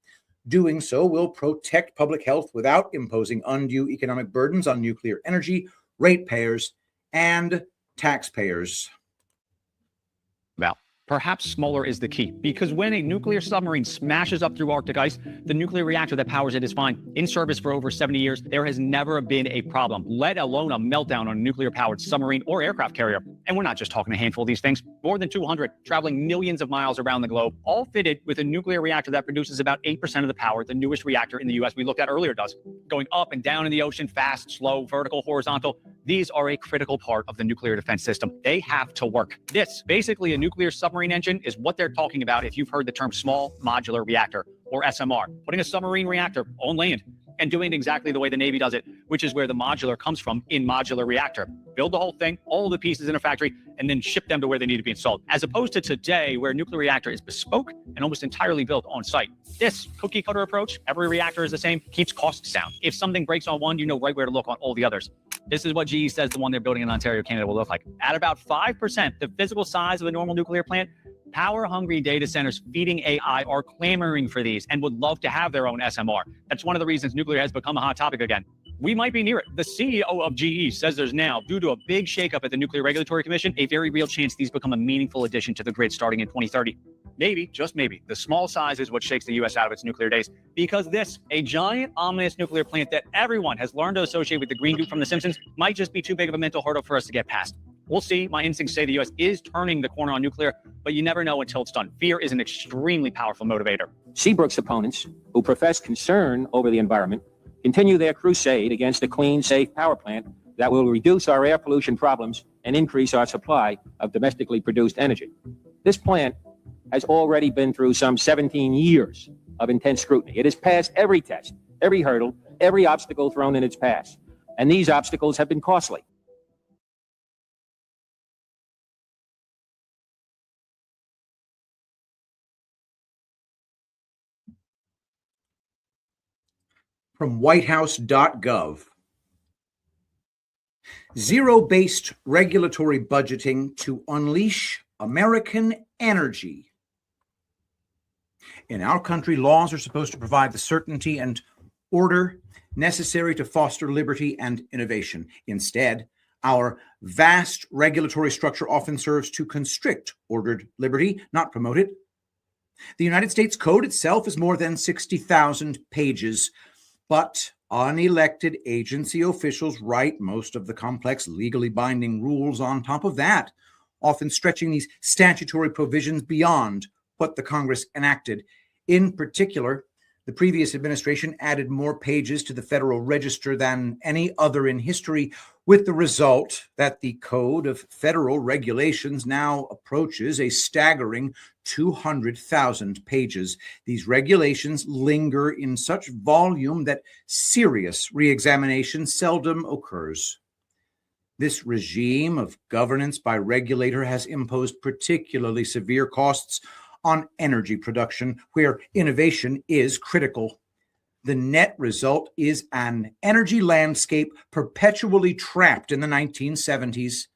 Doing so will protect public health without imposing undue economic burdens on nuclear energy, ratepayers, and taxpayers. Well, perhaps smaller is the key, because when a nuclear submarine smashes up through Arctic ice, the nuclear reactor that powers it is fine. In service for over 70 years, there has never been a problem, let alone a meltdown on a nuclear-powered submarine or aircraft carrier. And we're not just talking a handful of these things. More than 200, traveling millions of miles around the globe, all fitted with a nuclear reactor that produces about 8% of the power the newest reactor in the U.S. we looked at earlier does. Going up and down in the ocean, fast, slow, vertical, horizontal, these are a critical part of the nuclear defense system. They have to work. This, basically a nuclear submarine engine, is what they're talking about if you've heard the term small modular reactor, or SMR, putting a submarine reactor on land and doing it exactly the way the Navy does it, which is where the modular comes from, in modular reactor. Build the whole thing, all the pieces in a factory, and then ship them to where they need to be installed. As opposed to today, where a nuclear reactor is bespoke and almost entirely built on site. This cookie cutter approach, every reactor is the same, keeps costs down. If something breaks on one, you know right where to look on all the others. This is what GE says the one they're building in Ontario, Canada will look like. At about 5%, the physical size of a normal nuclear plant, power-hungry data centers feeding AI are clamoring for these and would love to have their own SMR. That's one of the reasons nuclear has become a hot topic again. We might be near it. The CEO of GE says there's now, due to a big shakeup at the Nuclear Regulatory Commission, a very real chance these become a meaningful addition to the grid starting in 2030. Maybe, just maybe, the small size is what shakes the U.S. out of its nuclear days. Because this, a giant, ominous nuclear plant that everyone has learned to associate with the green goop from The Simpsons, might just be too big of a mental hurdle for us to get past. We'll see. My instincts say the U.S. is turning the corner on nuclear, but you never know until it's done. Fear is an extremely powerful motivator. Seabrook's opponents, who profess concern over the environment, continue their crusade against a clean, safe power plant that will reduce our air pollution problems and increase our supply of domestically produced energy. This plant has already been through some 17 years of intense scrutiny. It has passed every test, every hurdle, every obstacle thrown in its path. And these obstacles have been costly. From whitehouse.gov. Zero-based regulatory budgeting to unleash American energy. In our country, laws are supposed to provide the certainty and order necessary to foster liberty and innovation. Instead, our vast regulatory structure often serves to constrict ordered liberty, not promote it. The United States Code itself is more than 60,000 pages, but unelected agency officials write most of the complex, legally binding rules on top of that, often stretching these statutory provisions beyond what the Congress enacted. In particular, the previous administration added more pages to the Federal Register than any other in history, with the result that the Code of Federal Regulations now approaches a staggering 200,000 pages. These regulations linger in such volume that serious reexamination seldom occurs. This regime of governance by regulator has imposed particularly severe costs on energy production, where innovation is critical. The net result is an energy landscape perpetually trapped in the 1970s.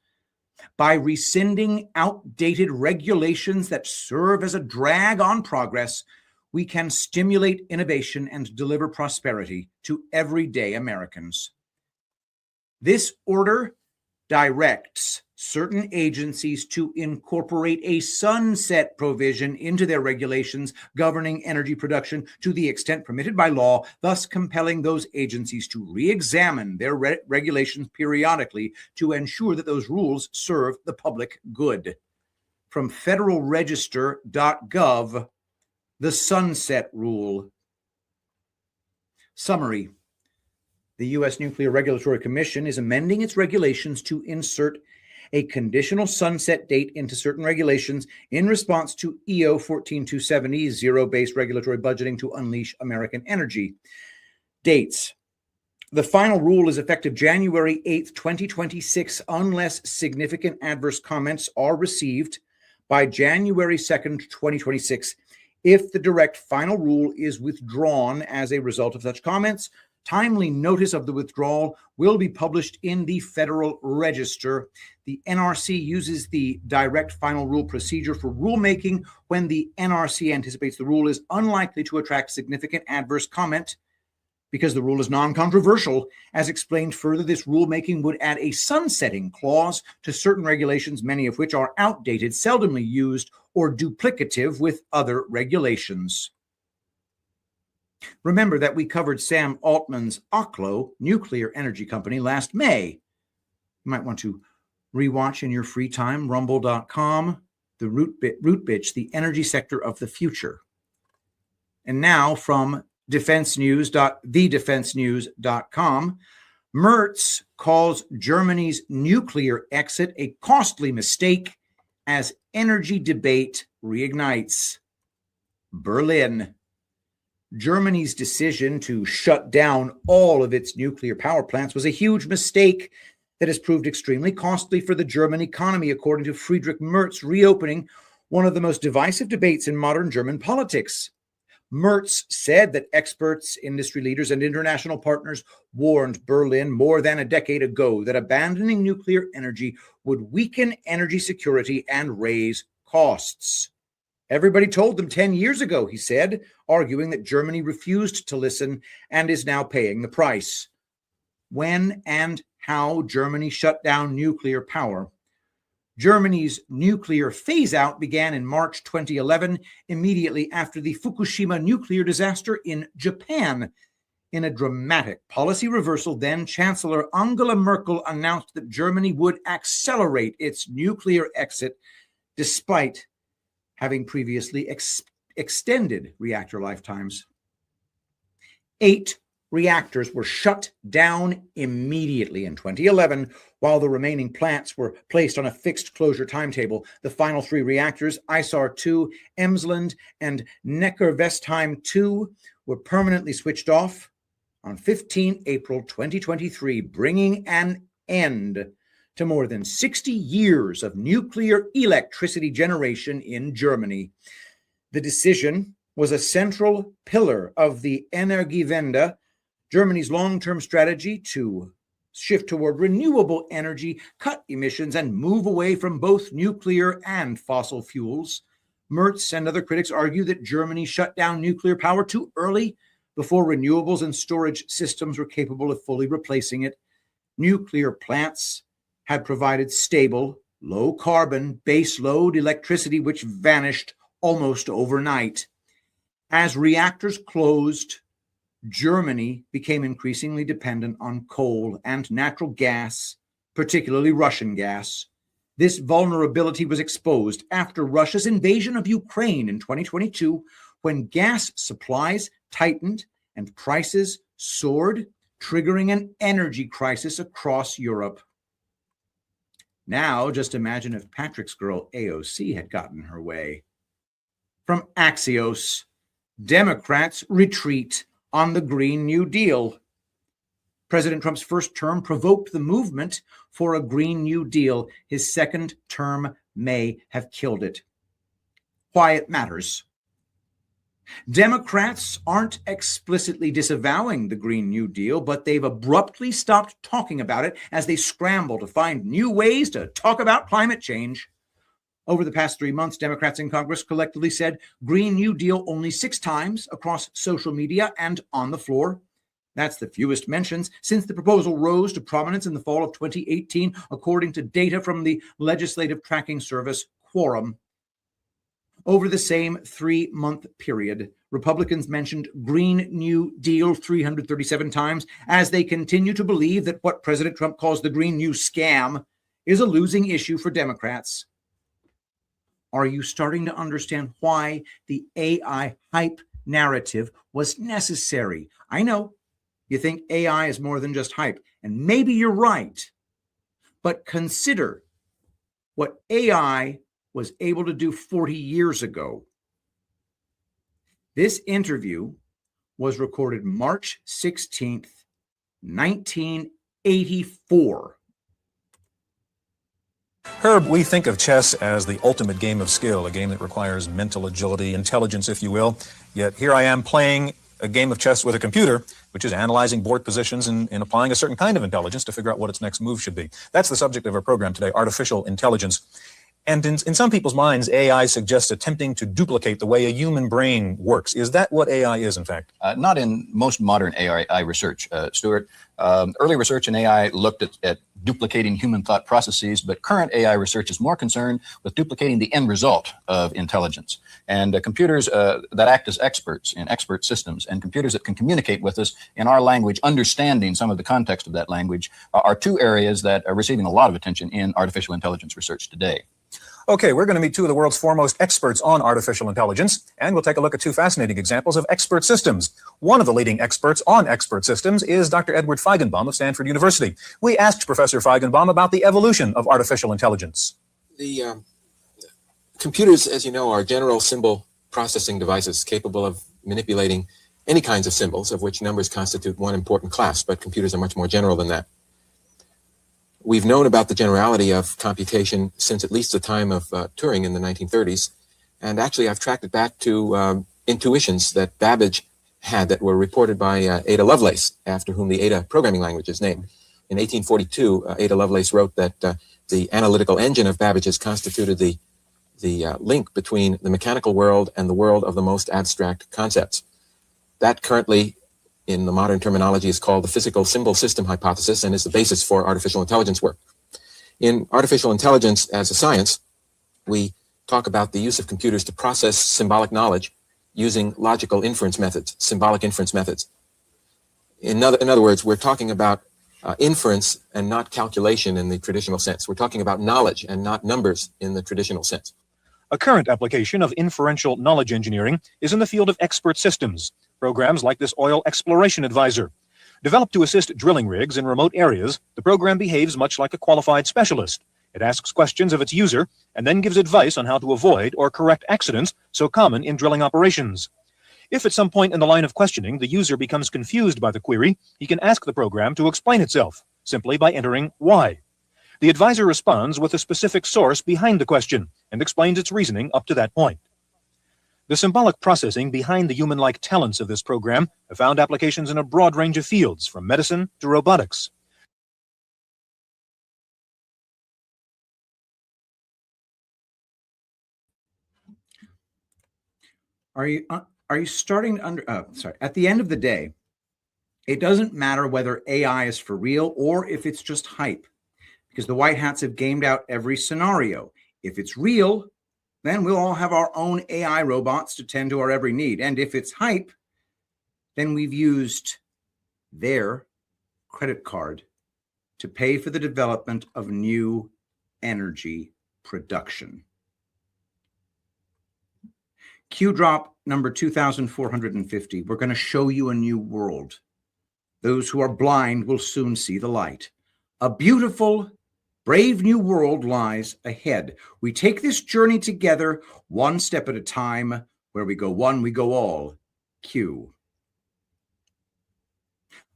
By rescinding outdated regulations that serve as a drag on progress, we can stimulate innovation and deliver prosperity to everyday Americans. This order directs certain agencies to incorporate a sunset provision into their regulations governing energy production to the extent permitted by law, thus compelling those agencies to re-examine their regulations periodically to ensure that those rules serve the public good. From federalregister.gov, the Sunset Rule. Summary. The U.S. Nuclear Regulatory Commission is amending its regulations to insert a conditional sunset date into certain regulations in response to EO 14270, zero-based regulatory budgeting to unleash American energy. Dates. The final rule is effective January 8th, 2026, unless significant adverse comments are received by January 2nd, 2026. If the direct final rule is withdrawn as a result of such comments, timely notice of the withdrawal will be published in the Federal Register. The NRC uses the direct final rule procedure for rulemaking when the NRC anticipates the rule is unlikely to attract significant adverse comment. Because the rule is non-controversial, as explained further, this rulemaking would add a sunsetting clause to certain regulations, many of which are outdated, seldomly used, or duplicative with other regulations. Remember that we covered Sam Altman's Oklo nuclear energy company last May. You might want to rewatch in your free time, rumble.com, the Rootbitch, the energy sector of the future. And now from thedefensenews.com, Merz calls Germany's nuclear exit a costly mistake as energy debate reignites. Berlin. Germany's decision to shut down all of its nuclear power plants was a huge mistake that has proved extremely costly for the German economy, according to Friedrich Merz, reopening one of the most divisive debates in modern German politics. Merz said that experts, industry leaders, and international partners warned Berlin more than a decade ago that abandoning nuclear energy would weaken energy security and raise costs. Everybody told them 10 years ago, he said, arguing that Germany refused to listen and is now paying the price. when and how Germany shut down nuclear power. Germany's nuclear phase-out began in March 2011, immediately after the Fukushima nuclear disaster in Japan. In a dramatic policy reversal, then Chancellor Angela Merkel announced that Germany would accelerate its nuclear exit, despite having previously extended reactor lifetimes. 8 reactors were shut down immediately in 2011, while the remaining plants were placed on a fixed closure timetable. The final 3 reactors, ISAR 2, Emsland, and Neckarwestheim 2, were permanently switched off on 15 April 2023, bringing an end to more than 60 years of nuclear electricity generation in Germany. The decision was a central pillar of the Energiewende, Germany's long-term strategy to shift toward renewable energy, cut emissions, and move away from both nuclear and fossil fuels. Merz and other critics argue that Germany shut down nuclear power too early, before renewables and storage systems were capable of fully replacing it. Nuclear plants had provided stable, low-carbon, base-load electricity, which vanished almost overnight. As reactors closed, Germany became increasingly dependent on coal and natural gas, particularly Russian gas. This vulnerability was exposed after Russia's invasion of Ukraine in 2022, when gas supplies tightened and prices soared, triggering an energy crisis across Europe. Now, just imagine if Patrick's girl AOC had gotten her way. From Axios, Democrats retreat on the Green New Deal. President Trump's first term provoked the movement for a Green New Deal. His second term may have killed it. Why it matters. Democrats aren't explicitly disavowing the Green New Deal, but they've abruptly stopped talking about it as they scramble to find new ways to talk about climate change. Over the past 3 months, Democrats in Congress collectively said Green New Deal only 6 times across social media and on the floor. That's the fewest mentions since the proposal rose to prominence in the fall of 2018, according to data from the legislative tracking service Quorum. Over the same 3-month period, Republicans mentioned Green New Deal 337 times as they continue to believe that what President Trump calls the Green New Scam is a losing issue for Democrats. Are you starting to understand why the AI hype narrative was necessary? I know you think AI is more than just hype, and maybe you're right, but consider what AI was able to do 40 years ago. This interview was recorded March 16th, 1984. Herb, we think of chess as the ultimate game of skill, a game that requires mental agility, intelligence, if you will. Yet here I am playing a game of chess with a computer, which is analyzing board positions and applying a certain kind of intelligence to figure out what its next move should be. That's the subject of our program today, artificial intelligence. And in some people's minds, AI suggests attempting to duplicate the way a human brain works. Is that what AI is, in fact? Not in most modern AI research, Stuart. Early research in AI looked at duplicating human thought processes, but current AI research is more concerned with duplicating the end result of intelligence. And computers that act as experts in expert systems and computers that can communicate with us in our language, understanding some of the context of that language, are 2 areas that are receiving a lot of attention in artificial intelligence research today. Okay, we're going to meet 2 of the world's foremost experts on artificial intelligence, and we'll take a look at 2 fascinating examples of expert systems. One of the leading experts on expert systems is Dr. Edward Feigenbaum of Stanford University. We asked Professor Feigenbaum about the evolution of artificial intelligence. The computers, as you know, are general symbol processing devices capable of manipulating any kinds of symbols, of which numbers constitute one important class, but computers are much more general than that. We've known about the generality of computation since at least the time of Turing in the 1930s. And actually, I've tracked it back to intuitions that Babbage had that were reported by Ada Lovelace, after whom the Ada programming language is named. In 1842, Ada Lovelace wrote that the analytical engine of Babbage's constituted the link between the mechanical world and the world of the most abstract concepts. That currently in the modern terminology is called the physical symbol system hypothesis and is the basis for artificial intelligence work. In artificial intelligence as a science, we talk about the use of computers to process symbolic knowledge using logical inference methods, symbolic inference methods. In other words, we're talking about inference and not calculation in the traditional sense. We're talking about knowledge and not numbers in the traditional sense. A current application of inferential knowledge engineering is in the field of expert systems, programs like this Oil Exploration Advisor. Developed to assist drilling rigs in remote areas, the program behaves much like a qualified specialist. It asks questions of its user and then gives advice on how to avoid or correct accidents so common in drilling operations. If at some point in the line of questioning the user becomes confused by the query, he can ask the program to explain itself, simply by entering why. The advisor responds with a specific source behind the question and explains its reasoning up to that point. The symbolic processing behind the human-like talents of this program have found applications in a broad range of fields, from medicine to robotics. Are you starting to at the end of the day, it doesn't matter whether AI is for real or if it's just hype, because the white hats have gamed out every scenario. If it's real, then we'll all have our own AI robots to tend to our every need. And if it's hype, then we've used their credit card to pay for the development of new energy production. Q drop number 2450. We're going to show you a new world. Those who are blind will soon see the light. A beautiful, brave new world lies ahead. We take this journey together, one step at a time. Where we go one, we go all. Q.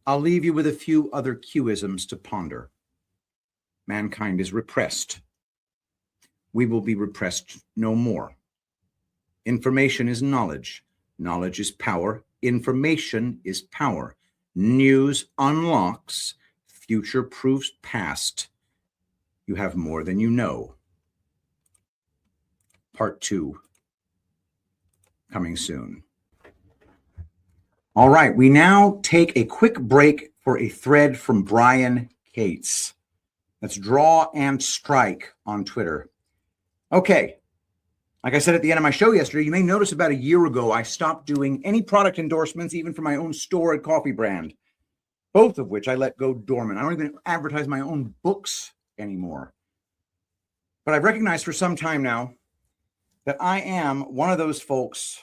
I'll leave you with a few other Qisms to ponder. Mankind is repressed. We will be repressed no more. Information is knowledge. Knowledge is power. Information is power. News unlocks. Future proves past. You have more than you know. Part 2. Coming soon. All right, we now take a quick break for a thread from Brian Cates. That's Draw and Strike on Twitter. Okay. Like I said at the end of my show yesterday, you may notice about a year ago, I stopped doing any product endorsements, even for my own store and coffee brand, both of which I let go dormant. I don't even advertise my own books anymore. But I've recognized for some time now that I am one of those folks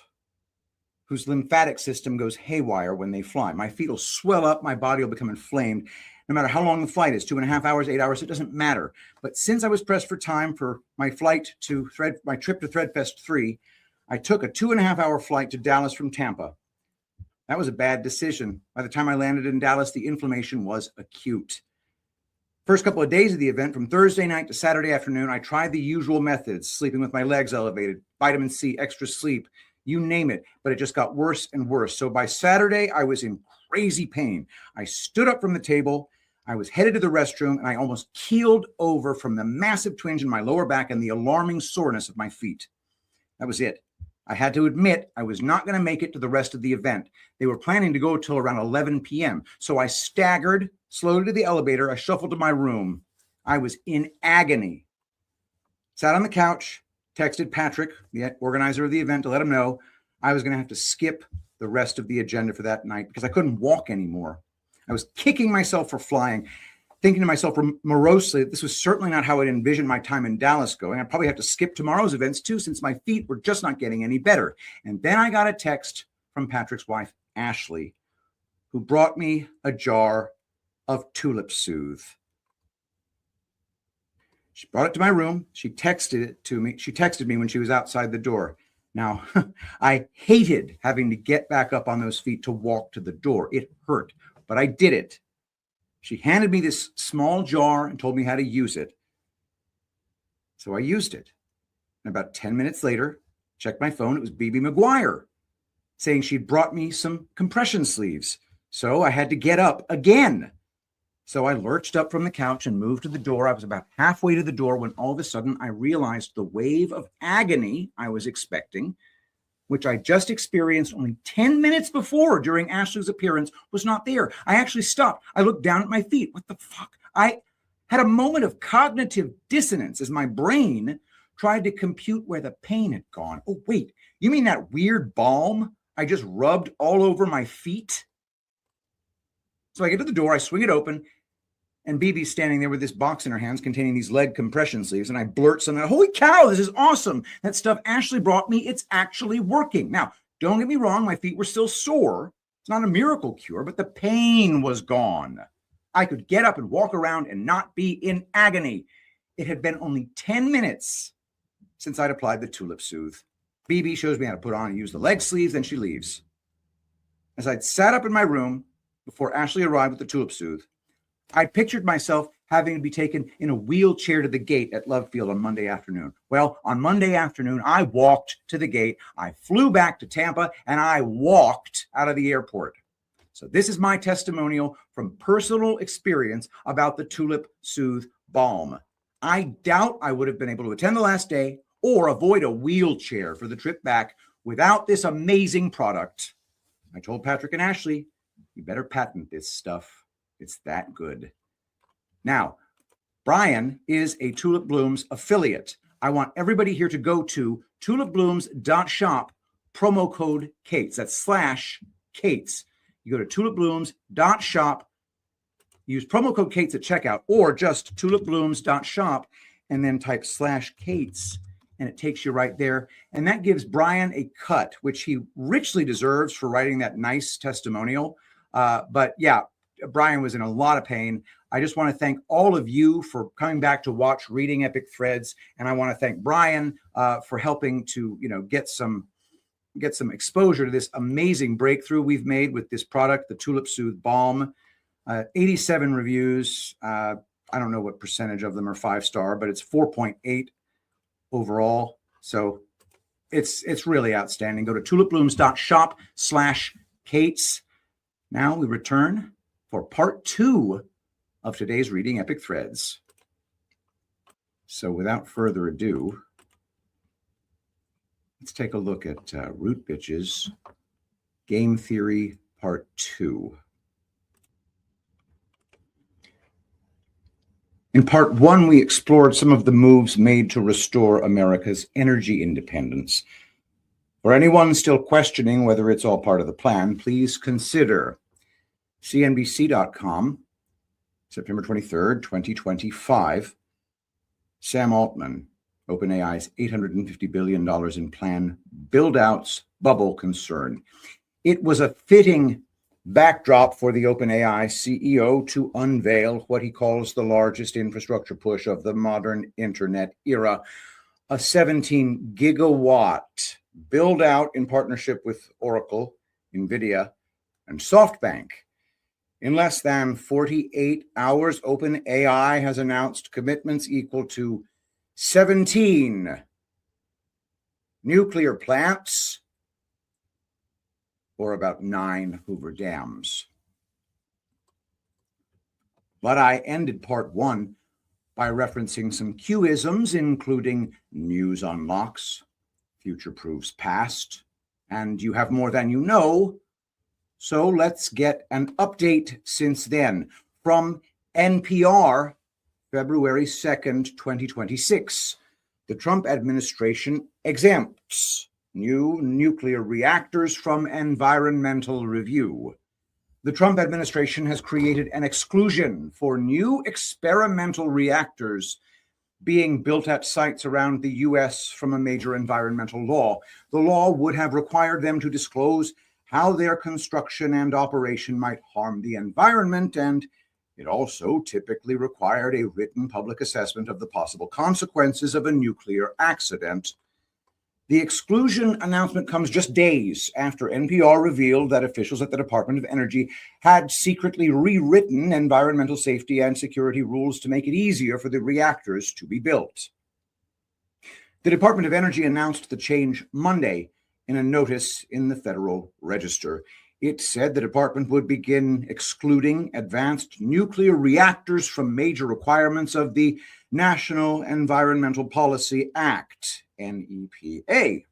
whose lymphatic system goes haywire when they fly. My feet will swell up, my body will become inflamed. No matter how long the flight is, 2.5 hours, 8 hours, it doesn't matter. But since I was pressed for time for my flight to my trip to Threadfest 3, I took a 2.5-hour flight to Dallas from Tampa. That was a bad decision. By the time I landed in Dallas, the inflammation was acute. First couple of days of the event, from Thursday night to Saturday afternoon, I tried the usual methods, sleeping with my legs elevated, vitamin C, extra sleep, you name it, but it just got worse and worse. So by Saturday, I was in crazy pain. I stood up from the table. I was headed to the restroom, and I almost keeled over from the massive twinge in my lower back and the alarming soreness of my feet. That was it. I had to admit I was not going to make it to the rest of the event. They were planning to go till around 11 p.m. So I staggered slowly to the elevator. I shuffled to my room. I was in agony. Sat on the couch, texted Patrick, the organizer of the event, to let him know I was going to have to skip the rest of the agenda for that night because I couldn't walk anymore. I was kicking myself for flying, thinking to myself morosely that this was certainly not how I'd envisioned my time in Dallas going. I'd probably have to skip tomorrow's events too, since my feet were just not getting any better. And then I got a text from Patrick's wife, Ashley, who brought me a jar of Tulip Soothe. She brought it to my room. She texted it to me. She texted me when she was outside the door. Now, I hated having to get back up on those feet to walk to the door. It hurt, but I did it. She handed me this small jar and told me how to use it. So I used it. And about 10 minutes later, checked my phone. It was BB McGuire saying she'd brought me some compression sleeves. So I had to get up again. So I lurched up from the couch and moved to the door. I was about halfway to the door when all of a sudden I realized the wave of agony I was expecting which I just experienced only 10 minutes before during Ashley's appearance, was not there. I actually stopped. I looked down at my feet. What the fuck? I had a moment of cognitive dissonance as my brain tried to compute where the pain had gone. Oh, wait, you mean that weird balm I just rubbed all over my feet? So I get to the door, I swing it open, and BB's standing there with this box in her hands containing these leg compression sleeves, and I blurt something, holy cow, this is awesome. That stuff Ashley brought me, it's actually working. Now, don't get me wrong, my feet were still sore. It's not a miracle cure, but the pain was gone. I could get up and walk around and not be in agony. It had been only 10 minutes since I'd applied the Tulip Soothe. BB shows me how to put on and use the leg sleeves, then she leaves. As I'd sat up in my room before Ashley arrived with the Tulip Soothe, I pictured myself having to be taken in a wheelchair to the gate at Love Field on Monday afternoon. Well, on Monday afternoon, I walked to the gate, I flew back to Tampa, and I walked out of the airport. So this is my testimonial from personal experience about the Tulip Soothe Balm. I doubt I would have been able to attend the last day or avoid a wheelchair for the trip back without this amazing product. I told Patrick and Ashley, you better patent this stuff. It's that good. Now, Brian is a Tulip Blooms affiliate. I want everybody here to go to tulipblooms.shop, promo code Kates. That's /Kates. You go to tulipblooms.shop, use promo code Kates at checkout, or just tulipblooms.shop and then type /Kates, and it takes you right there. And that gives Brian a cut, which he richly deserves for writing that nice testimonial. But yeah, Brian was in a lot of pain. I just want to thank all of you for coming back to watch Reading Epic Threads. And I want to thank Brian for helping to, get some exposure to this amazing breakthrough we've made with this product, the Tulip Soothe Balm. 87 reviews. I don't know what percentage of them are 5-star, but it's 4.8 overall. So it's really outstanding. Go to tulipblooms.shop /Kates. Now we return for part 2 of today's Reading Epic Threads. So without further ado, let's take a look at Rootbitch's Game Theory Part 2. In Part 1, we explored some of the moves made to restore America's energy independence. For anyone still questioning whether it's all part of the plan, please consider CNBC.com, September 23rd, 2025. Sam Altman, OpenAI's $850 billion in plan build-outs bubble concern. It was a fitting backdrop for the OpenAI CEO to unveil what he calls the largest infrastructure push of the modern internet era, a 17 gigawatt build-out in partnership with Oracle, NVIDIA, and SoftBank. In less than 48 hours, OpenAI has announced commitments equal to 17 nuclear plants, or about 9 Hoover dams. But I ended part 1 by referencing some Q-isms, including news unlocks, future proves past, and you have more than you know. So let's get an update since then from NPR, February 2nd, 2026. The Trump administration exempts new nuclear reactors from environmental review. The Trump administration has created an exclusion for new experimental reactors being built at sites around the U.S. from a major environmental law. The law would have required them to disclose how their construction and operation might harm the environment, and it also typically required a written public assessment of the possible consequences of a nuclear accident. The exclusion announcement comes just days after NPR revealed that officials at the Department of Energy had secretly rewritten environmental safety and security rules to make it easier for the reactors to be built. The Department of Energy announced the change Monday in a notice in the Federal Register. It said the department would begin excluding advanced nuclear reactors from major requirements of the National Environmental Policy Act, NEPA.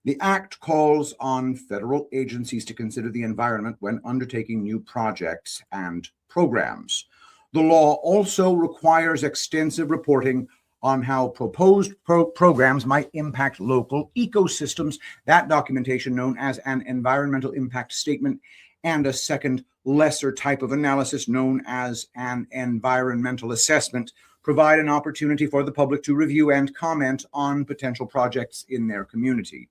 The Act calls on federal agencies to consider the environment when undertaking new projects and programs. The law also requires extensive reporting on how proposed programs might impact local ecosystems. That documentation, known as an environmental impact statement, and a second lesser type of analysis known as an environmental assessment, provide an opportunity for the public to review and comment on potential projects in their community.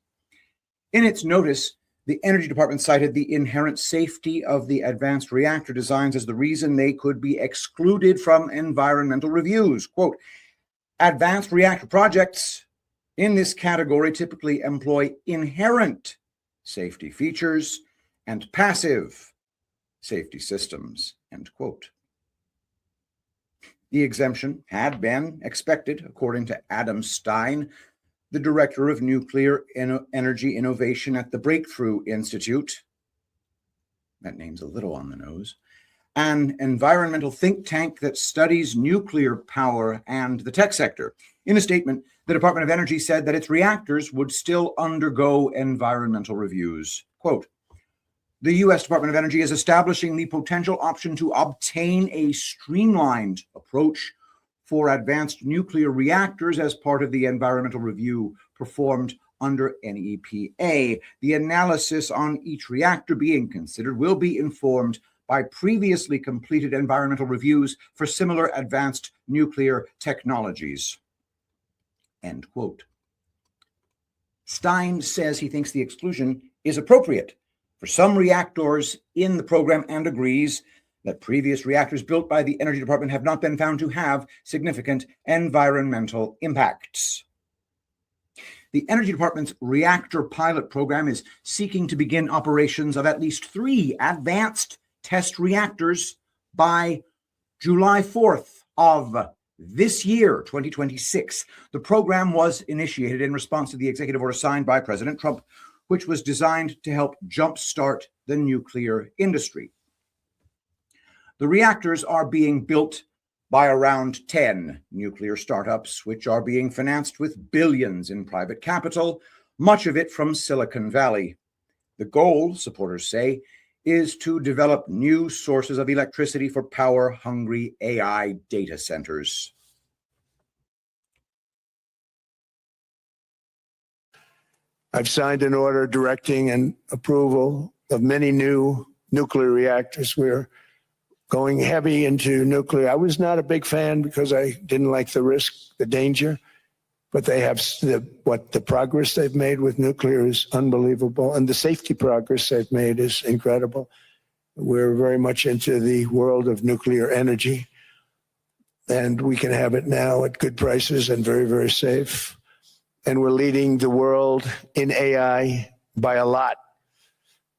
In its notice, the Energy Department cited the inherent safety of the advanced reactor designs as the reason they could be excluded from environmental reviews. Quote, advanced reactor projects in this category typically employ inherent safety features and passive safety systems, end quote. The exemption had been expected, according to Adam Stein, the director of nuclear energy innovation at the Breakthrough Institute. That name's a little on the nose. An environmental think tank that studies nuclear power and the tech sector. In a statement, the Department of Energy said that its reactors would still undergo environmental reviews. Quote, the U.S. Department of Energy is establishing the potential option to obtain a streamlined approach for advanced nuclear reactors as part of the environmental review performed under NEPA. The analysis on each reactor being considered will be informed by previously completed environmental reviews for similar advanced nuclear technologies. End quote. Stein says he thinks the exclusion is appropriate for some reactors in the program and agrees that previous reactors built by the Energy Department have not been found to have significant environmental impacts. The Energy Department's reactor pilot program is seeking to begin operations of at least 3 advanced test reactors by July 4th of this year, 2026. The program was initiated in response to the executive order signed by President Trump, which was designed to help jumpstart the nuclear industry. The reactors are being built by around 10 nuclear startups, which are being financed with billions in private capital, much of it from Silicon Valley. The goal, supporters say, is to develop new sources of electricity for power-hungry AI data centers. I've signed an order directing and approval of many new nuclear reactors. We're going heavy into nuclear. I was not a big fan because I didn't like the risk, the danger, but they have the progress they've made with nuclear is unbelievable, and the safety progress they've made is incredible. We're very much into the world of nuclear energy, and we can have it now at good prices and very, very safe. And we're leading the world in AI by a lot.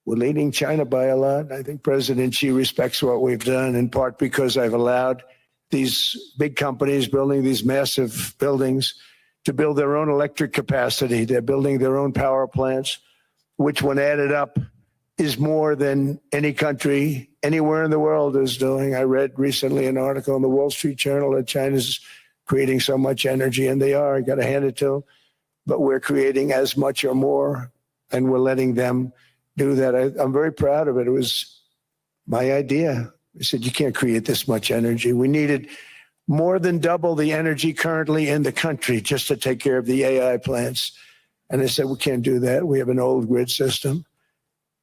We're leading China by a lot. I think President Xi respects what we've done, in part because I've allowed these big companies building these massive buildings to build their own electric capacity. They're building their own power plants, which when added up is more than any country anywhere in the world is doing. I read recently an article in the Wall Street Journal that China's creating so much energy, and they are. I got to hand it to them. But we're creating as much or more, and we're letting them do that. I'm very proud of it. It was my idea. I said, you can't create this much energy. We needed more than double the energy currently in the country just to take care of the AI plants. And I said, we can't do that. We have an old grid system.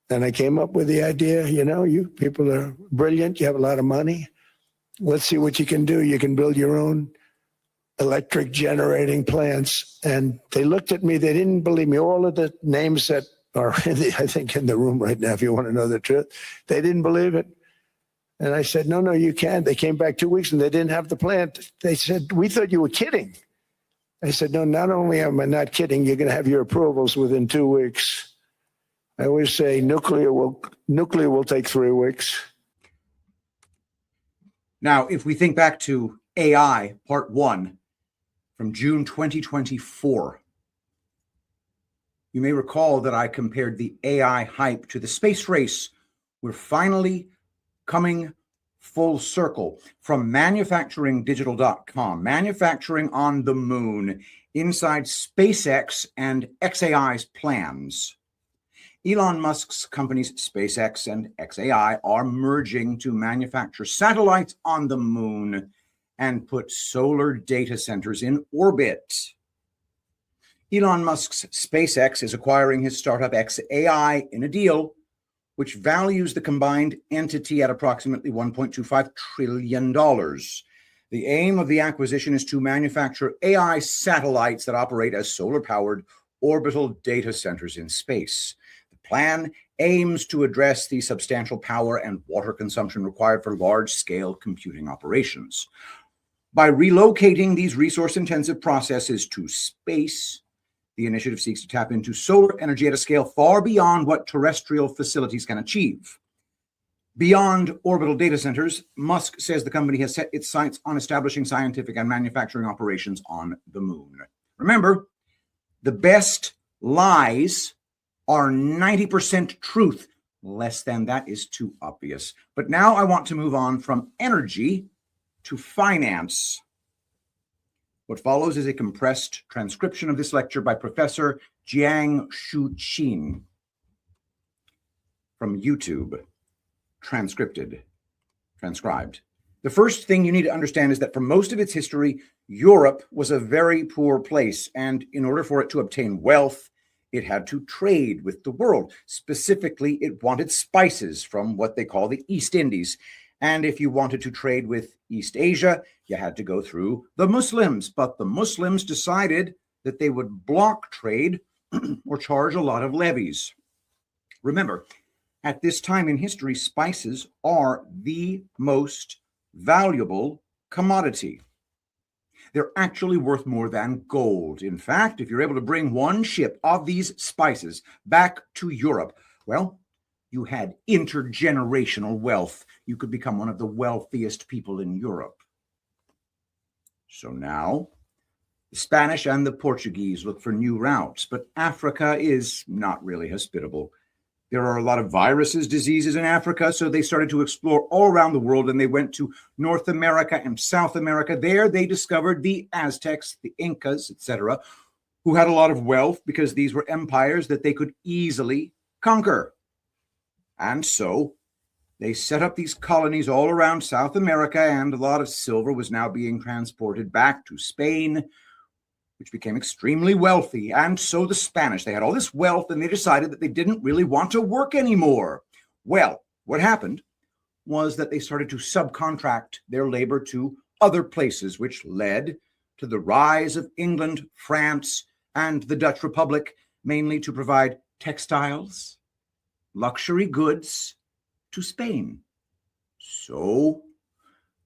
And I came up with the idea, you people are brilliant. You have a lot of money. Let's see what you can do. You can build your own electric generating plants. And they looked at me. They didn't believe me. All of the names that are, I think, in the room right now, if you want to know the truth, they didn't believe it. And I said, no, you can't. They came back 2 weeks and they didn't have the plant. They said, we thought you were kidding. I said, no, not only am I not kidding, you're going to have your approvals within 2 weeks. I always say nuclear will take 3 weeks. Now, if we think back to AI Part 1 from June 2024, you may recall that I compared the AI hype to the space race. We're finally coming full circle from manufacturingdigital.com, manufacturing on the moon, inside SpaceX and XAI's plans. Elon Musk's companies SpaceX and XAI are merging to manufacture satellites on the moon and put solar data centers in orbit. Elon Musk's SpaceX is acquiring his startup XAI in a deal which values the combined entity at approximately $1.25 trillion. The aim of the acquisition is to manufacture AI satellites that operate as solar-powered orbital data centers in space. The plan aims to address the substantial power and water consumption required for large-scale computing operations. By relocating these resource-intensive processes to space, the initiative seeks to tap into solar energy at a scale far beyond what terrestrial facilities can achieve. Beyond orbital data centers, Musk says the company has set its sights on establishing scientific and manufacturing operations on the moon. Remember, the best lies are 90% truth. Less than that is too obvious. But now I want to move on from energy to finance. What follows is a compressed transcription of this lecture by Professor Jiang Shu-Qin from YouTube. Transcribed. The first thing you need to understand is that for most of its history, Europe was a very poor place, and in order for it to obtain wealth, it had to trade with the world. Specifically, it wanted spices from what they call the East Indies. And if you wanted to trade with East Asia, you had to go through the Muslims. But the Muslims decided that they would block trade or charge a lot of levies. Remember, at this time in history, spices are the most valuable commodity. They're actually worth more than gold. In fact, if you're able to bring one ship of these spices back to Europe, well, you had intergenerational wealth. You could become one of the wealthiest people in Europe. So now, the Spanish and the Portuguese look for new routes, but Africa is not really hospitable. There are a lot of viruses, diseases in Africa, so they started to explore all around the world, and they went to North America and South America. There they discovered the Aztecs, the Incas, etc., who had a lot of wealth because these were empires that they could easily conquer. And so they set up these colonies all around South America, and a lot of silver was now being transported back to Spain, which became extremely wealthy. And so the Spanish, they had all this wealth, and they decided that they didn't really want to work anymore. Well, what happened was that they started to subcontract their labor to other places, which led to the rise of England, France, and the Dutch Republic, mainly to provide textiles, luxury goods to Spain. So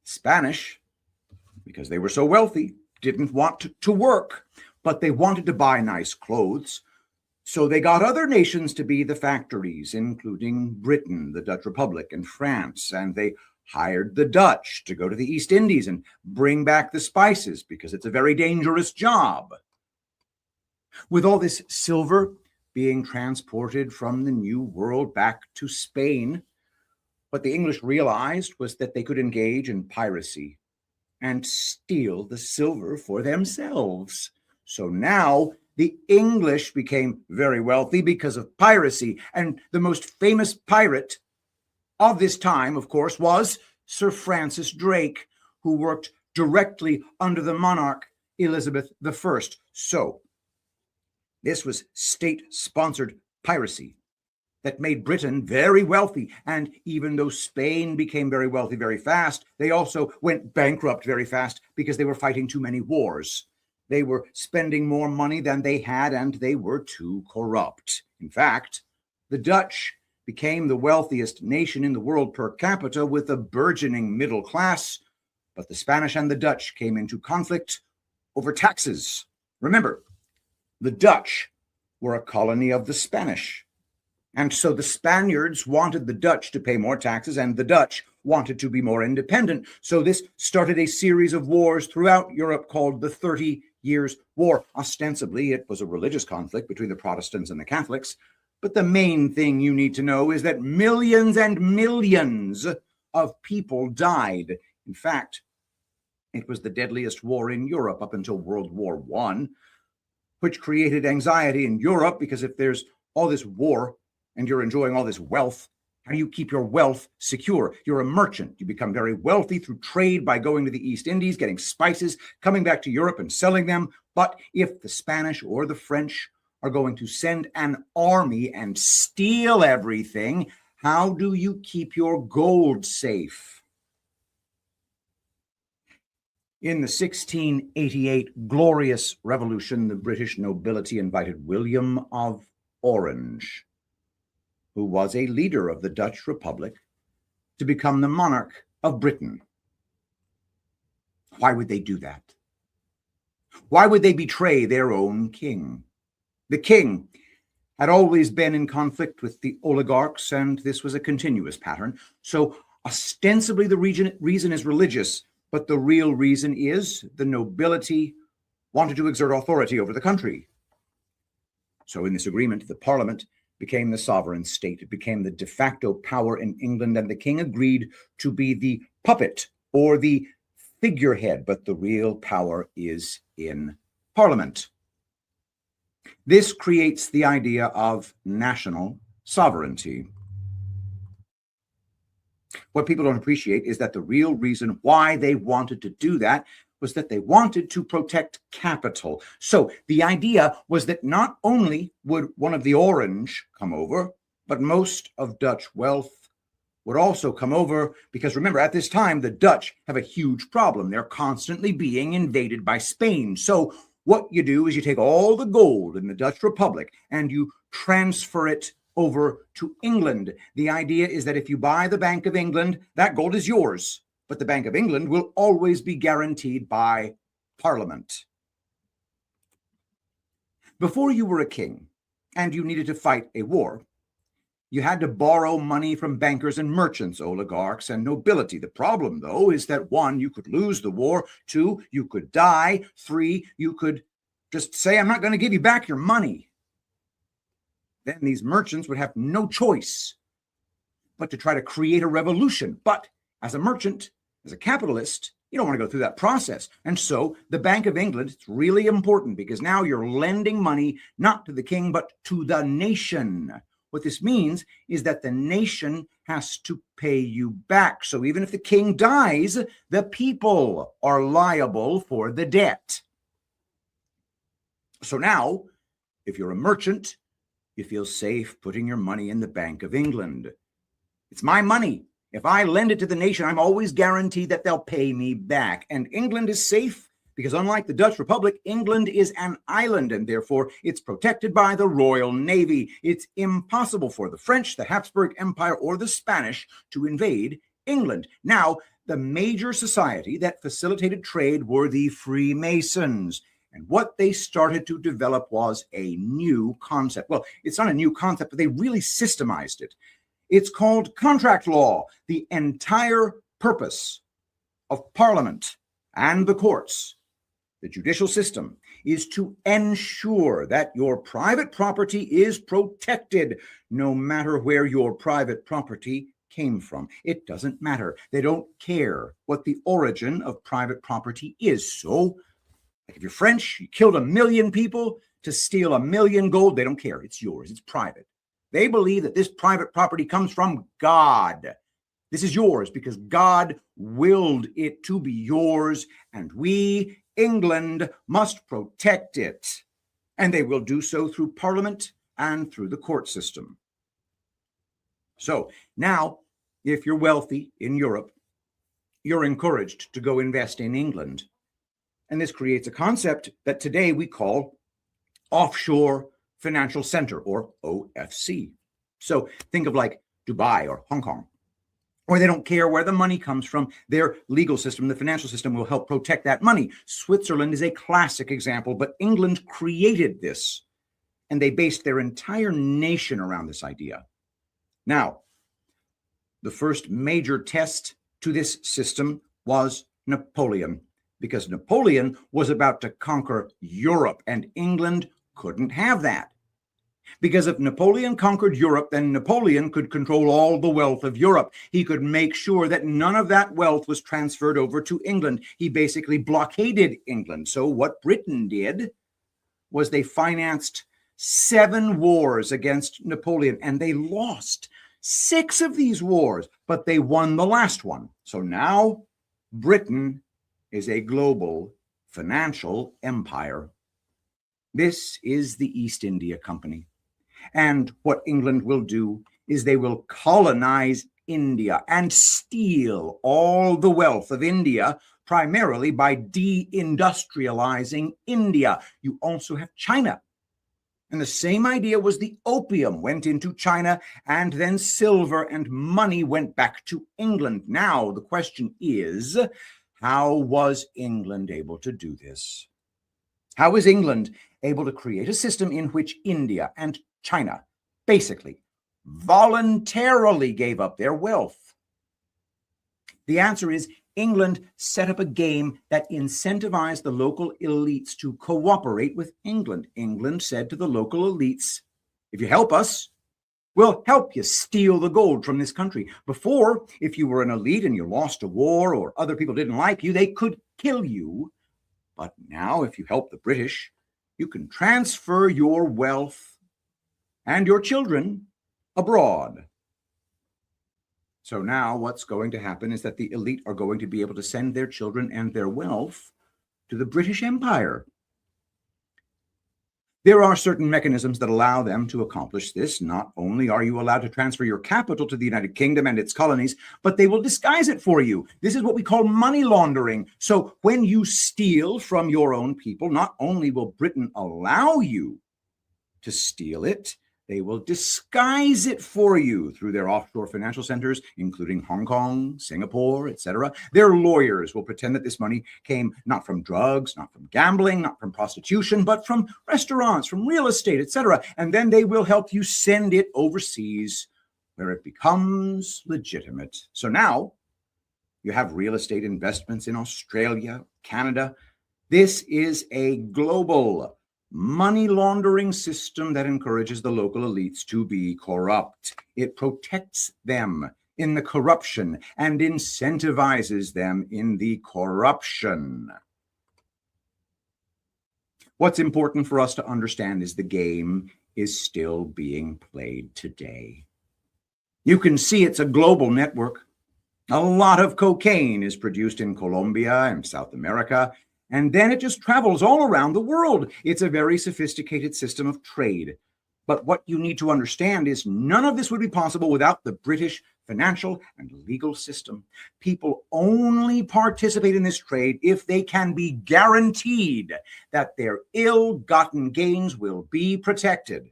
Spanish, because they were so wealthy, didn't want to work, but they wanted to buy nice clothes. So they got other nations to be the factories, including Britain, the Dutch Republic, and France. And they hired the Dutch to go to the East Indies and bring back the spices, because it's a very dangerous job. With all this silver being transported from the New World back to Spain, what the English realized was that they could engage in piracy and steal the silver for themselves. So now the English became very wealthy because of piracy. And the most famous pirate of this time, of course, was Sir Francis Drake, who worked directly under the monarch Elizabeth I. So this was state-sponsored piracy that made Britain very wealthy. And even though Spain became very wealthy very fast, they also went bankrupt very fast because they were fighting too many wars. They were spending more money than they had, and they were too corrupt. In fact, the Dutch became the wealthiest nation in the world per capita with a burgeoning middle class, but the Spanish and the Dutch came into conflict over taxes. Remember, the Dutch were a colony of the Spanish. And so the Spaniards wanted the Dutch to pay more taxes, and the Dutch wanted to be more independent. So this started a series of wars throughout Europe called the 30 Years' War. Ostensibly, it was a religious conflict between the Protestants and the Catholics. But the main thing you need to know is that millions and millions of people died. In fact, it was the deadliest war in Europe up until World War I, which created anxiety in Europe, because if there's all this war and you're enjoying all this wealth, how do you keep your wealth secure? You're a merchant. You become very wealthy through trade by going to the East Indies, getting spices, coming back to Europe and selling them. But if the Spanish or the French are going to send an army and steal everything, how do you keep your gold safe? In the 1688 Glorious Revolution, the British nobility invited William of Orange, who was a leader of the Dutch Republic, to become the monarch of Britain. Why would they do that? Why would they betray their own king? The king had always been in conflict with the oligarchs, and this was a continuous pattern. So ostensibly the reason is religious, but the real reason is the nobility wanted to exert authority over the country. So in this agreement, the Parliament became the sovereign state. It became the de facto power in England, and the king agreed to be the puppet or the figurehead, but the real power is in Parliament. This creates the idea of national sovereignty. What people don't appreciate is that the real reason why they wanted to do that was that they wanted to protect capital. So the idea was that not only would one of the Orange come over, but most of Dutch wealth would also come over, because remember, at this time, the Dutch have a huge problem. They're constantly being invaded by Spain. So what you do is you take all the gold in the Dutch Republic and you transfer it over to England. The idea is that if you buy the Bank of England, that gold is yours, but the Bank of England will always be guaranteed by Parliament. Before you were a king and you needed to fight a war, you had to borrow money from bankers and merchants, oligarchs, and nobility. The problem, though, is that 1, you could lose the war. 2, you could die. 3, you could just say, I'm not going to give you back your money. Then these merchants would have no choice but to try to create a revolution. But as a merchant, as a capitalist, you don't want to go through that process. And so the Bank of England, it's really important, because now you're lending money not to the king, but to the nation. What this means is that the nation has to pay you back. So even if the king dies, the people are liable for the debt. So now, if you're a merchant, you feel safe putting your money in the Bank of England. It's my money. If I lend it to the nation, I'm always guaranteed that they'll pay me back. And England is safe because, unlike the Dutch Republic, England is an island, and therefore it's protected by the Royal Navy. It's impossible for the French, the Habsburg Empire, or the Spanish to invade England. Now, the major society that facilitated trade were the Freemasons. And what they started to develop was a new concept. Well, it's not a new concept, but they really systemized it. It's called contract law. The entire purpose of Parliament and the courts, the judicial system, is to ensure that your private property is protected, no matter where your private property came from. It doesn't matter. They don't care what the origin of private property is. So, like if you're French, you killed 1 million people to steal 1 million gold, they don't care. It's yours. It's private. They believe that this private property comes from God. This is yours because God willed it to be yours, and we, England, must protect it. And they will do so through Parliament and through the court system. So now, if you're wealthy in Europe, you're encouraged to go invest in England. And this creates a concept that today we call offshore financial center, or OFC. So think of like Dubai or Hong Kong, where they don't care where the money comes from. Their legal system, the financial system, will help protect that money. Switzerland is a classic example, but England created this, and they based their entire nation around this idea. Now, the first major test to this system was Napoleon, because Napoleon was about to conquer Europe, and England couldn't have that. Because if Napoleon conquered Europe, then Napoleon could control all the wealth of Europe. He could make sure that none of that wealth was transferred over to England. He basically blockaded England. So what Britain did was they financed 7 wars against Napoleon, and they lost 6 of these wars, but they won the last one. So now Britain is a global financial empire. This is the East India Company. And what England will do is they will colonize India and steal all the wealth of India, primarily by deindustrializing India. You also have China. And the same idea was the opium went into China, and then silver and money went back to England. Now, the question is, how was England able to do this? How is England able to create a system in which India and China basically voluntarily gave up their wealth? The answer is England set up a game that incentivized the local elites to cooperate with England. England said to the local elites, if you help us, we'll help you steal the gold from this country. Before, if you were an elite and you lost a war or other people didn't like you, they could kill you. But now, if you help the British, you can transfer your wealth and your children abroad. So now what's going to happen is that the elite are going to be able to send their children and their wealth to the British Empire. There are certain mechanisms that allow them to accomplish this. Not only are you allowed to transfer your capital to the United Kingdom and its colonies, but they will disguise it for you. This is what we call money laundering. So when you steal from your own people, not only will Britain allow you to steal it, they will disguise it for you through their offshore financial centers, including Hong Kong, Singapore, etc. Their lawyers will pretend that this money came not from drugs, not from gambling, not from prostitution, but from restaurants, from real estate, etc. And then they will help you send it overseas where it becomes legitimate. So now you have real estate investments in Australia, Canada. This is a global money laundering system that encourages the local elites to be corrupt. It protects them in the corruption and incentivizes them in the corruption. What's important for us to understand is the game is still being played today. You can see it's a global network. A lot of cocaine is produced in Colombia and South America, and then it just travels all around the world. It's a very sophisticated system of trade. But what you need to understand is none of this would be possible without the British financial and legal system. People only participate in this trade if they can be guaranteed that their ill-gotten gains will be protected.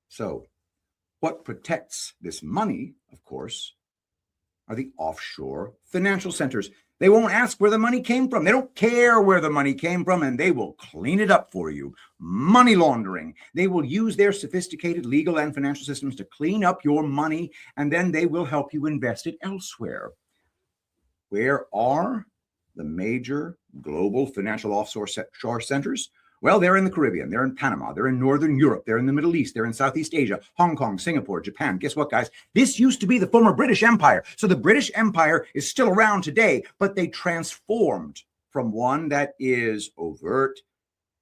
So, what protects this money, of course, are the offshore financial centers. They won't ask where the money came from. They don't care where the money came from, and they will clean it up for you. Money laundering. They will use their sophisticated legal and financial systems to clean up your money, and then they will help you invest it elsewhere. Where are the major global financial offshore centers? Well, they're in the Caribbean, they're in Panama, they're in Northern Europe, they're in the Middle East, they're in Southeast Asia, Hong Kong, Singapore, Japan. Guess what, guys? This used to be the former British Empire. So the British Empire is still around today, but they transformed from one that is overt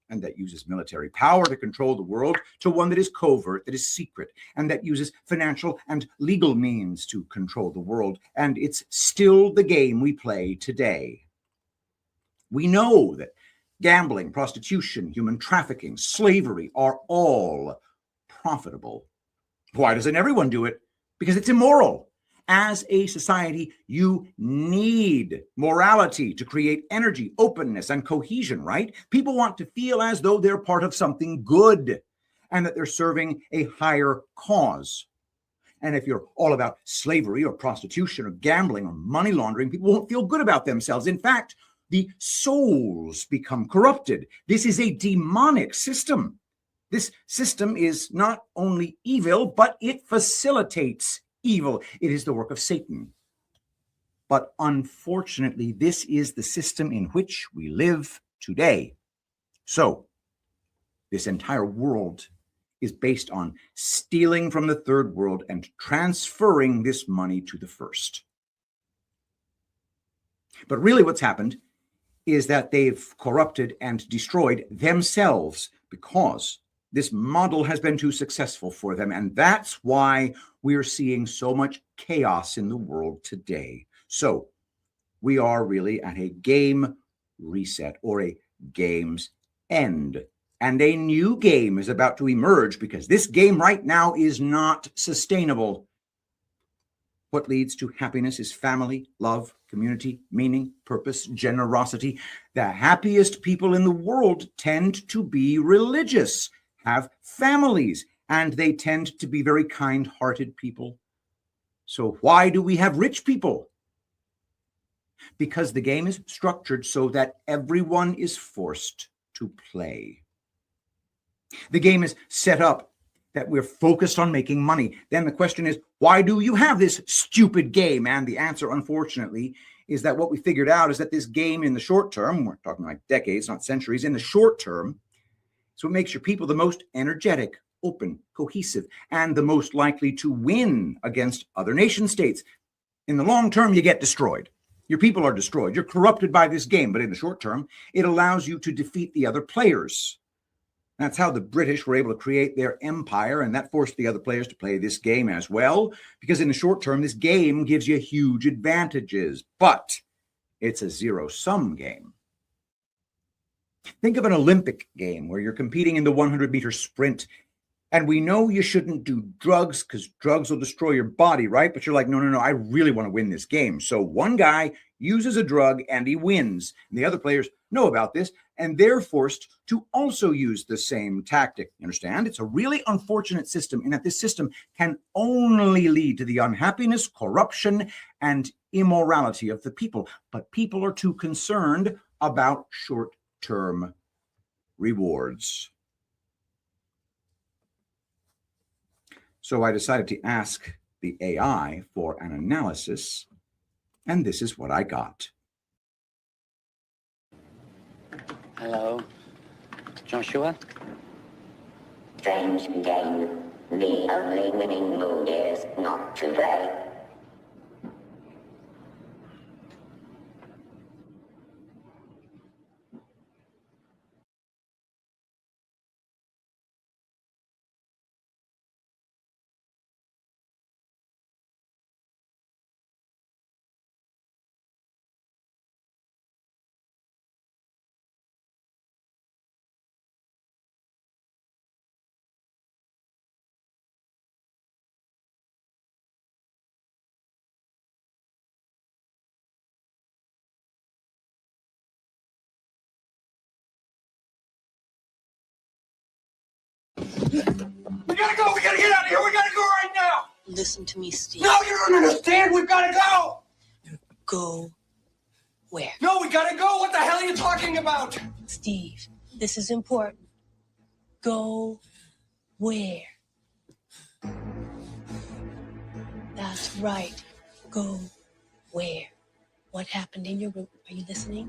and that uses military power to control the world to one that is covert, that is secret, and that uses financial and legal means to control the world. And it's still the game we play today. We know that gambling, prostitution, human trafficking, slavery are all profitable. Why doesn't everyone do it? Because it's immoral. As a society, you need morality to create energy, openness, and cohesion, right? People want to feel as though they're part of something good and that they're serving a higher cause. And if you're all about slavery or prostitution or gambling or money laundering, people won't feel good about themselves. In fact, the souls become corrupted. This is a demonic system. This system is not only evil, but it facilitates evil. It is the work of Satan. But unfortunately, this is the system in which we live today. So, this entire world is based on stealing from the third world and transferring this money to the first. But really what's happened is that they've corrupted and destroyed themselves because this model has been too successful for them. And that's why we're seeing so much chaos in the world today. So we are really at a game reset or a game's end. And a new game is about to emerge because this game right now is not sustainable. What leads to happiness is family, love, community, meaning, purpose, generosity. The happiest people in the world tend to be religious, have families, and they tend to be very kind-hearted people. So why do we have rich people? Because the game is structured so that everyone is forced to play. The game is set up that we're focused on making money. Then the question is, why do you have this stupid game? And the answer, unfortunately, is that what we figured out is that this game in the short term, we're talking like decades, not centuries, in the short term, is what makes your people the most energetic, open, cohesive, and the most likely to win against other nation states. In the long term, you get destroyed. Your people are destroyed. You're corrupted by this game. But in the short term, it allows you to defeat the other players. That's how the British were able to create their empire, and that forced the other players to play this game as well, because in the short term, this game gives you huge advantages, but it's a zero-sum game. Think of an Olympic game where you're competing in the 100-meter sprint, and we know you shouldn't do drugs because drugs will destroy your body, right? But you're like, no, I really want to win this game. So one guy uses a drug and he wins. And the other players know about this, and they're forced to also use the same tactic. You understand? It's a really unfortunate system in that this system can only lead to the unhappiness, corruption, and immorality of the people. But people are too concerned about short-term rewards. So I decided to ask the AI for an analysis, and this is what I got. Hello, Joshua? Strange game. The only winning move is not to play. We gotta go! We gotta get out of here! We gotta go right now! Listen to me, Steve. No, you don't understand! We've gotta go! Go where? No, we gotta go! What the hell are you talking about? Steve, this is important. Go where? That's right. Go where? What happened in your room? Are you listening?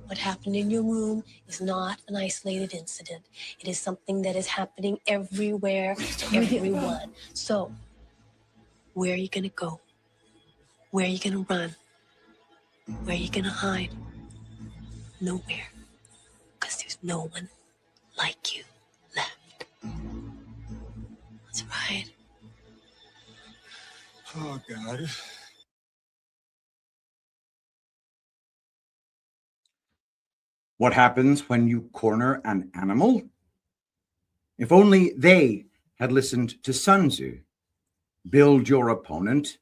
What happened in your room is not an isolated incident. It is something that is happening everywhere to everyone. So, where are you going to go? Where are you going to run? Where are you going to hide? Nowhere. Because there's no one like you left. That's right. Oh, God. What happens when you corner an animal? If only they had listened to Sun Tzu. Build your opponent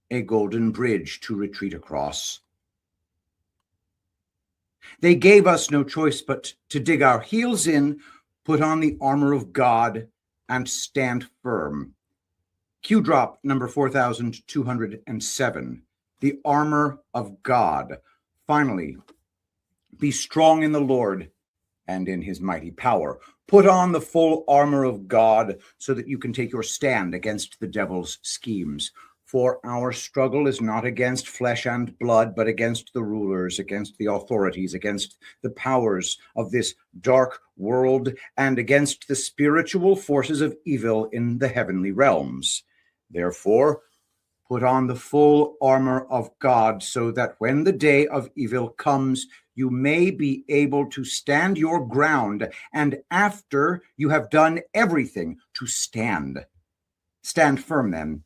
a golden bridge to retreat across. They gave us no choice but to dig our heels in, put on the armor of God, and stand firm. Q drop number 4207. The armor of God. Finally, be strong in the Lord and in his mighty power. Put on the full armor of God so that you can take your stand against the devil's schemes. For our struggle is not against flesh and blood, but against the rulers, against the authorities, against the powers of this dark world, and against the spiritual forces of evil in the heavenly realms. Therefore, put on the full armor of God, so that when the day of evil comes, you may be able to stand your ground, and after you have done everything, to stand. Stand firm then,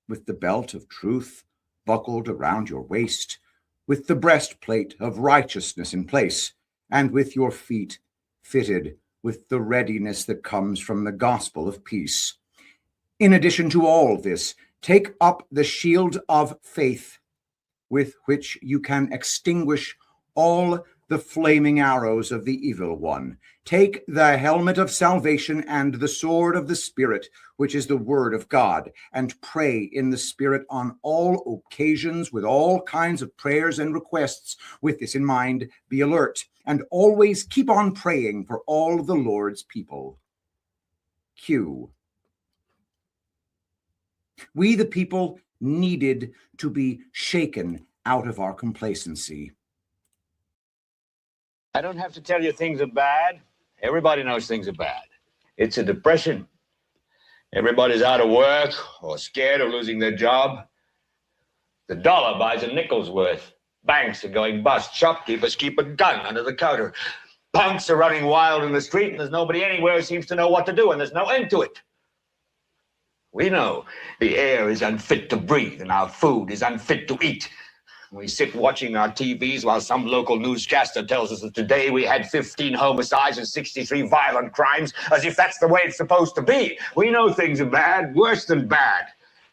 with the belt of truth buckled around your waist, with the breastplate of righteousness in place, and with your feet fitted with the readiness that comes from the gospel of peace. In addition to all this, take up the shield of faith, with which you can extinguish all the flaming arrows of the evil one. Take the helmet of salvation and the sword of the Spirit, which is the word of God, and pray in the Spirit on all occasions with all kinds of prayers and requests. With this in mind, be alert and always keep on praying for all the Lord's people. Q. We, the people, needed to be shaken out of our complacency. I don't have to tell you things are bad. Everybody knows things are bad. It's a depression. Everybody's out of work or scared of losing their job. The dollar buys a nickel's worth. Banks are going bust. Shopkeepers keep a gun under the counter. Punks are running wild in the street, and there's nobody anywhere who seems to know what to do, and there's no end to it. We know the air is unfit to breathe, and our food is unfit to eat. We sit watching our TVs while some local newscaster tells us that today we had 15 homicides and 63 violent crimes, as if that's the way it's supposed to be. We know things are bad, worse than bad.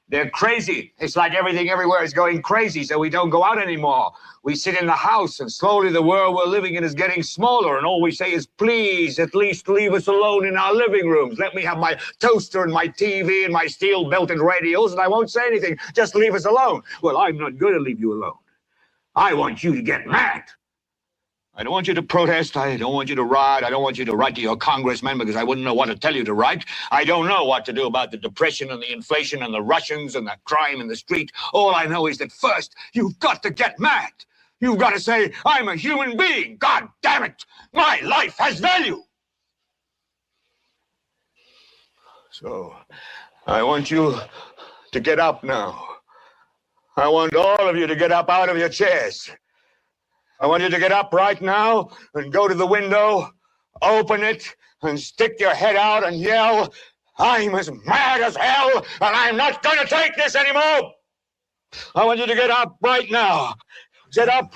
They're crazy. It's like everything everywhere is going crazy, so we don't go out anymore. We sit in the house, and slowly the world we're living in is getting smaller, and all we say is, please, at least leave us alone in our living rooms. Let me have my toaster and my TV and my steel-belted radios, and I won't say anything. Just leave us alone. Well, I'm not going to leave you alone. I want you to get mad. I don't want you to protest. I don't want you to riot. I don't want you to write to your congressman because I wouldn't know what to tell you to write. I don't know what to do about the depression and the inflation and the Russians and the crime in the street. All I know is that first, you've got to get mad. You've got to say, I'm a human being. God damn it. My life has value. So, I want you to get up now. I want all of you to get up out of your chairs. I want you to get up right now and go to the window, open it, and stick your head out and yell, I'm as mad as hell, and I'm not going to take this anymore. I want you to get up right now. Get up,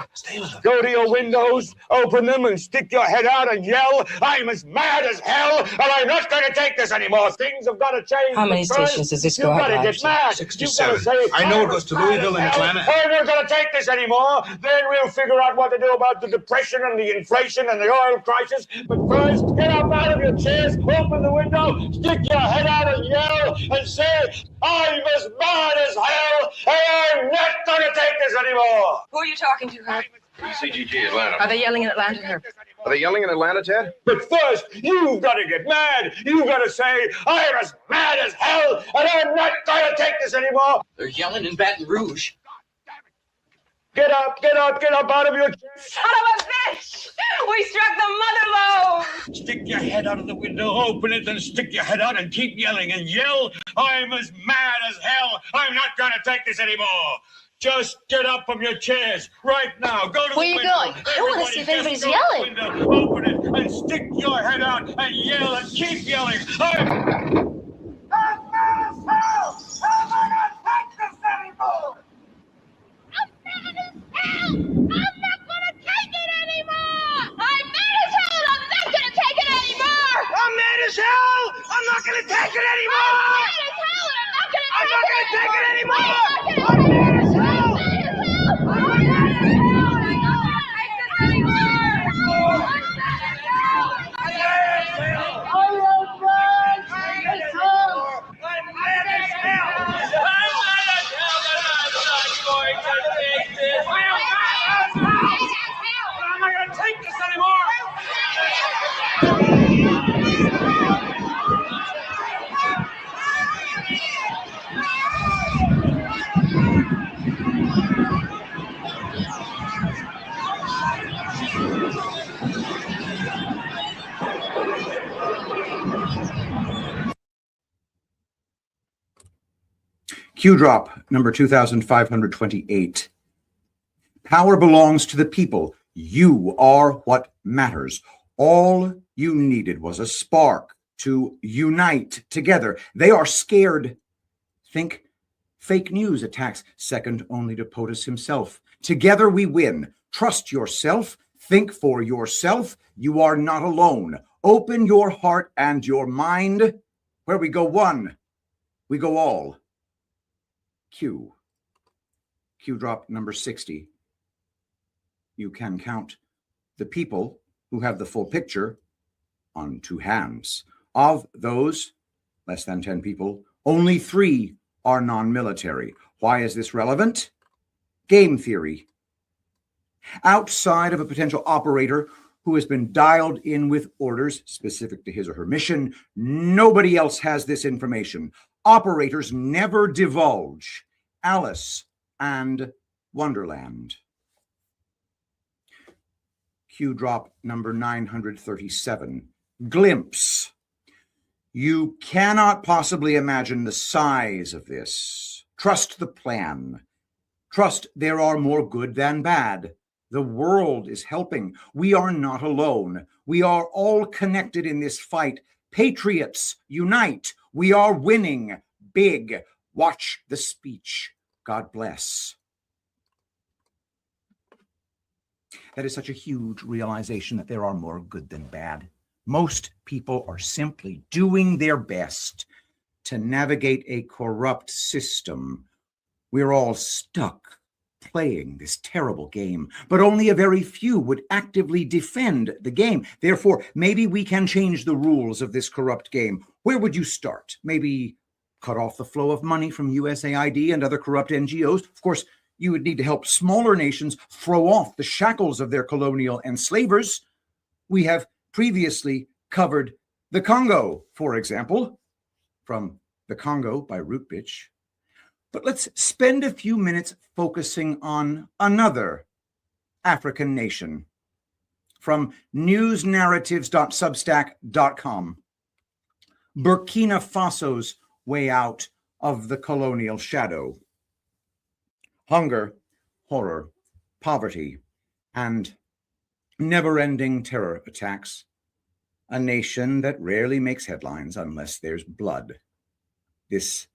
go to your windows, open them, and stick your head out and yell, I'm as mad as hell, and I'm not going to take this anymore. Things have got to change. How many stations does this go out? You've got to get mad. 67. You've got to say, I know it goes to Louisville and Atlanta. I'm not going to take this anymore. Then we'll figure out what to do about the depression and the inflation and the oil crisis. But first, get up out of your chairs, open the window, stick your head out and yell, and say, I'm as mad as hell, and I'm not going to take this anymore. Who are you talking to, Herb? CGG Atlanta. Are they yelling in Atlanta, Herb? Are they yelling in Atlanta, Ted? But first, you've got to get mad. You've got to say, I'm as mad as hell, and I'm not going to take this anymore. They're yelling in Baton Rouge. Get up out of your chair. Son of a bitch! We struck the mother lode! Stick your head out of the window, open it, then stick your head out and keep yelling and yell, I'm as mad as hell. I'm not going to take this anymore. Just get up from your chairs right now. Go to Where the you window. going? I want to see if anybody's Just go to the yelling. window, open it, and stick your head out and yell and keep yelling. I'm mad as hell. I'm not going to take this anymore. I'm not gonna take it anymore! I'm mad as hell and I'm not gonna take it anymore! I'm mad as hell! I'm not gonna take it anymore! I'm mad as hell and I'm not gonna take it anymore! I'm mad as hell! I'm mad as hell! I'm mad as hell! I'm not gonna take this anymore! I'm mad as hell! Q drop number 2528. Power belongs to the people. You are what matters. All you needed was a spark to unite together. They are scared. Think fake news attacks, second only to POTUS himself. Together we win. Trust yourself. Think for yourself. You are not alone. Open your heart and your mind. Where we go one, we go all. Q. Q drop number 60. You can count the people who have the full picture on two hands. Of those, less than 10 people, only 3 are non-military. Why is this relevant? Game theory. Outside of a potential operator who has been dialed in with orders specific to his or her mission, nobody else has this information. Operators never divulge. Alice and Wonderland. Q drop number 937. Glimpse. You cannot possibly imagine the size of this. Trust the plan. Trust there are more good than bad. The world is helping. We are not alone. We are all connected in this fight. Patriots, unite. We are winning big. Watch the speech. God bless. That is such a huge realization that there are more good than bad. Most people are simply doing their best to navigate a corrupt system. We're all stuck playing this terrible game, but only a very few would actively defend the game. Therefore, maybe we can change the rules of this corrupt game. Where would you start? Maybe cut off the flow of money from USAID and other corrupt NGOs? Of course, you would need to help smaller nations throw off the shackles of their colonial enslavers. We have previously covered the Congo, for example, from The Congo by Rootbitch. But let's spend a few minutes focusing on another African nation from newsnarratives.substack.com. Burkina Faso's way out of the colonial shadow. Hunger, horror, poverty, and never-ending terror attacks. A nation that rarely makes headlines unless there's blood. This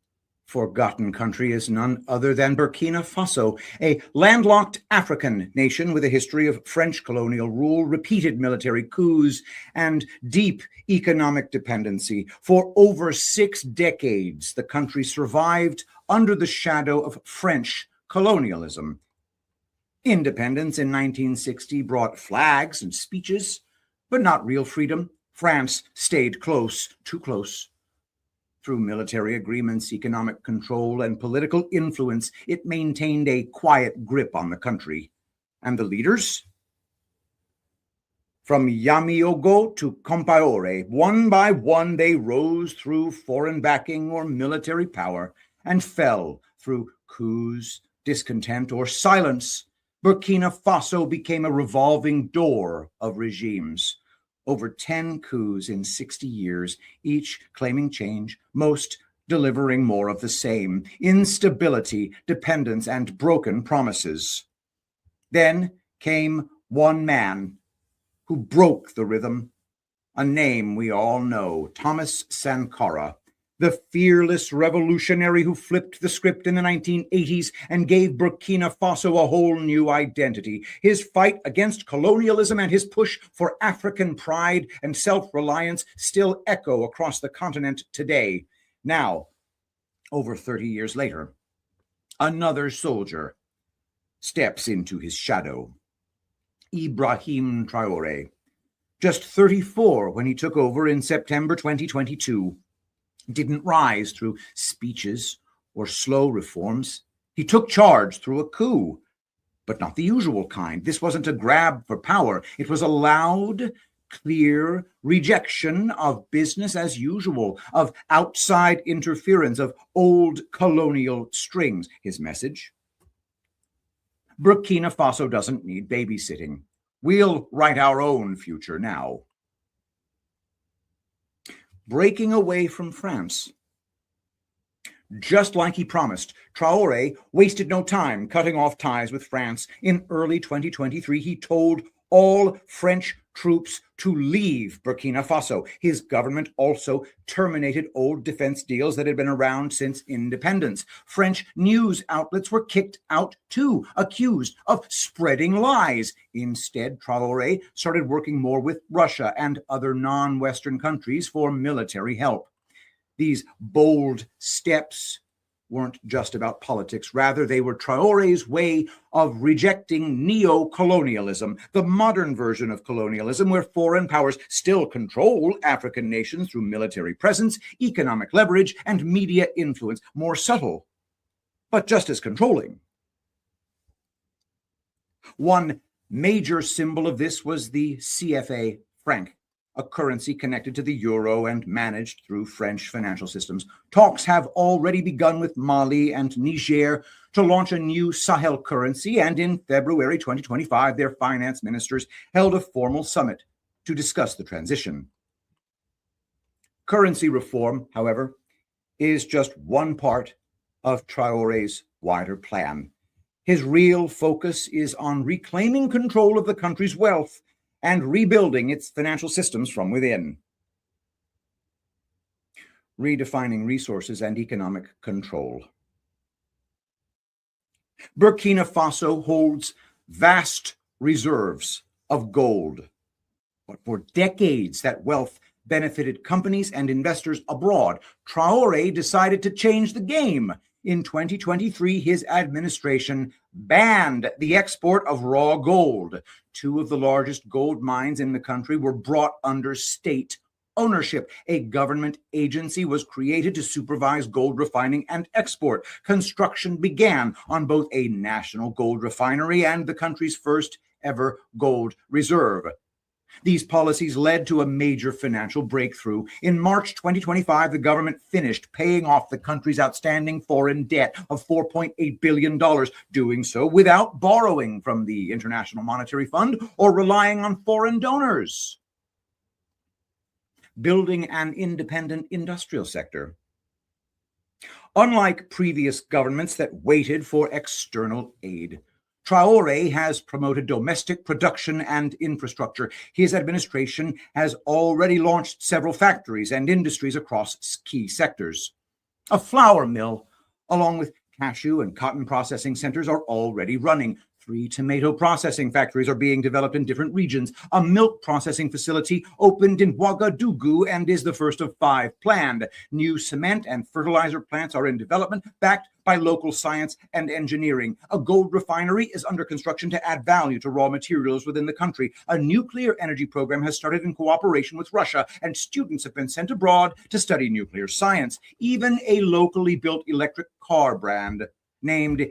forgotten country is none other than Burkina Faso, a landlocked African nation with a history of French colonial rule, repeated military coups, and deep economic dependency. For over 6 decades, the country survived under the shadow of French colonialism. Independence in 1960 brought flags and speeches, but not real freedom. France stayed close, too close. Through military agreements, economic control, and political influence, it maintained a quiet grip on the country. And the leaders? From Yamiogo to Compaore, one by one they rose through foreign backing or military power and fell through coups, discontent, or silence. Burkina Faso became a revolving door of regimes. Over 10 coups in 60 years, each claiming change, most delivering more of the same: instability, dependence, and broken promises. Then came one man who broke the rhythm, a name we all know: Thomas Sankara, the fearless revolutionary who flipped the script in the 1980s and gave Burkina Faso a whole new identity. His fight against colonialism and his push for African pride and self-reliance still echo across the continent today. Now, over 30 years later, another soldier steps into his shadow. Ibrahim Traoré, just 34 when he took over in September 2022. Didn't rise through speeches or slow reforms. He took charge through a coup, but not the usual kind. This wasn't a grab for power. It was a loud, clear rejection of business as usual, of outside interference, of old colonial strings. His message? Burkina Faso doesn't need babysitting. We'll write our own future now. Breaking away from France. Just like he promised, Traoré wasted no time cutting off ties with France. In early 2023, he told all French troops to leave Burkina Faso. His government also terminated old defense deals that had been around since independence. French news outlets were kicked out too, accused of spreading lies. Instead, Traoré started working more with Russia and other non-Western countries for military help. These bold steps weren't just about politics. Rather, they were Traoré's way of rejecting neo-colonialism, the modern version of colonialism where foreign powers still control African nations through military presence, economic leverage, and media influence. More subtle, but just as controlling. One major symbol of this was the CFA franc, a currency connected to the euro and managed through French financial systems. Talks have already begun with Mali and Niger to launch a new Sahel currency, and in February 2025, their finance ministers held a formal summit to discuss the transition. Currency reform, however, is just one part of Traoré's wider plan. His real focus is on reclaiming control of the country's wealth and rebuilding its financial systems from within. Redefining resources and economic control. Burkina Faso holds vast reserves of gold, but for decades that wealth benefited companies and investors abroad. Traoré decided to change the game. In 2023, his administration banned the export of raw gold. Two of the largest gold mines in the country were brought under state ownership. A government agency was created to supervise gold refining and export. Construction began on both a national gold refinery and the country's first ever gold reserve. These policies led to a major financial breakthrough. In March 2025, the government finished paying off the country's outstanding foreign debt of $4.8 billion, doing so without borrowing from the International Monetary Fund or relying on foreign donors. Building an independent industrial sector. Unlike previous governments that waited for external aid, Traoré has promoted domestic production and infrastructure. His administration has already launched several factories and industries across key sectors. A flour mill, along with cashew and cotton processing centers, are already running. 3 tomato processing factories are being developed in different regions. A milk processing facility opened in Ouagadougou and is the first of 5 planned. New cement and fertilizer plants are in development, backed by local science and engineering. A gold refinery is under construction to add value to raw materials within the country. A nuclear energy program has started in cooperation with Russia, and students have been sent abroad to study nuclear science. Even a locally built electric car brand named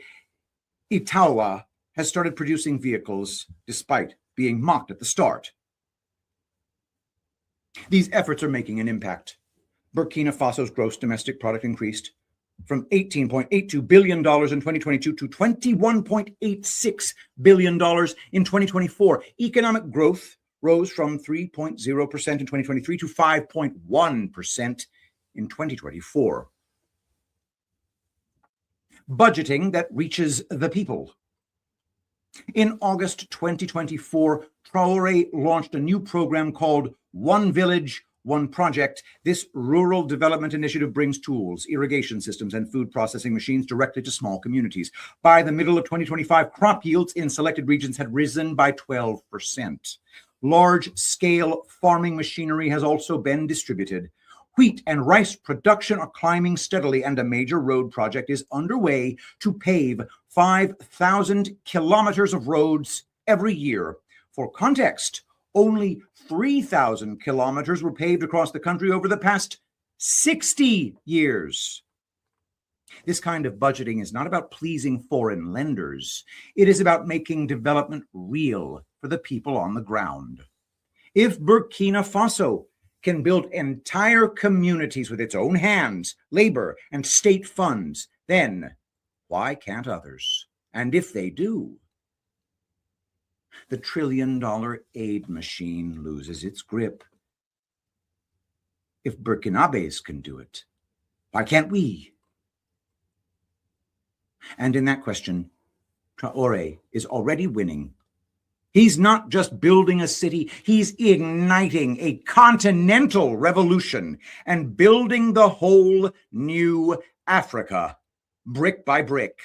Itawa has started producing vehicles despite being mocked at the start. These efforts are making an impact. Burkina Faso's gross domestic product increased from $18.82 billion in 2022 to $21.86 billion in 2024. Economic growth rose from 3.0% in 2023 to 5.1% in 2024. Budgeting that reaches the people. In August 2024, Traoré launched a new program called One Village, One Project. This rural development initiative brings tools, irrigation systems, and food processing machines directly to small communities. By the middle of 2025, crop yields in selected regions had risen by 12%. Large-scale farming machinery has also been distributed. Wheat and rice production are climbing steadily, and a major road project is underway to pave 5,000 kilometers of roads every year. For context, only 3,000 kilometers were paved across the country over the past 60 years. This kind of budgeting is not about pleasing foreign lenders. It is about making development real for the people on the ground. If Burkina Faso can build entire communities with its own hands, labor, and state funds, then why can't others? And if they do, the trillion-dollar aid machine loses its grip. If Burkinabés can do it, why can't we? And in that question, Traore is already winning. He's not just building a city, he's igniting a continental revolution and building the whole new Africa, brick by brick.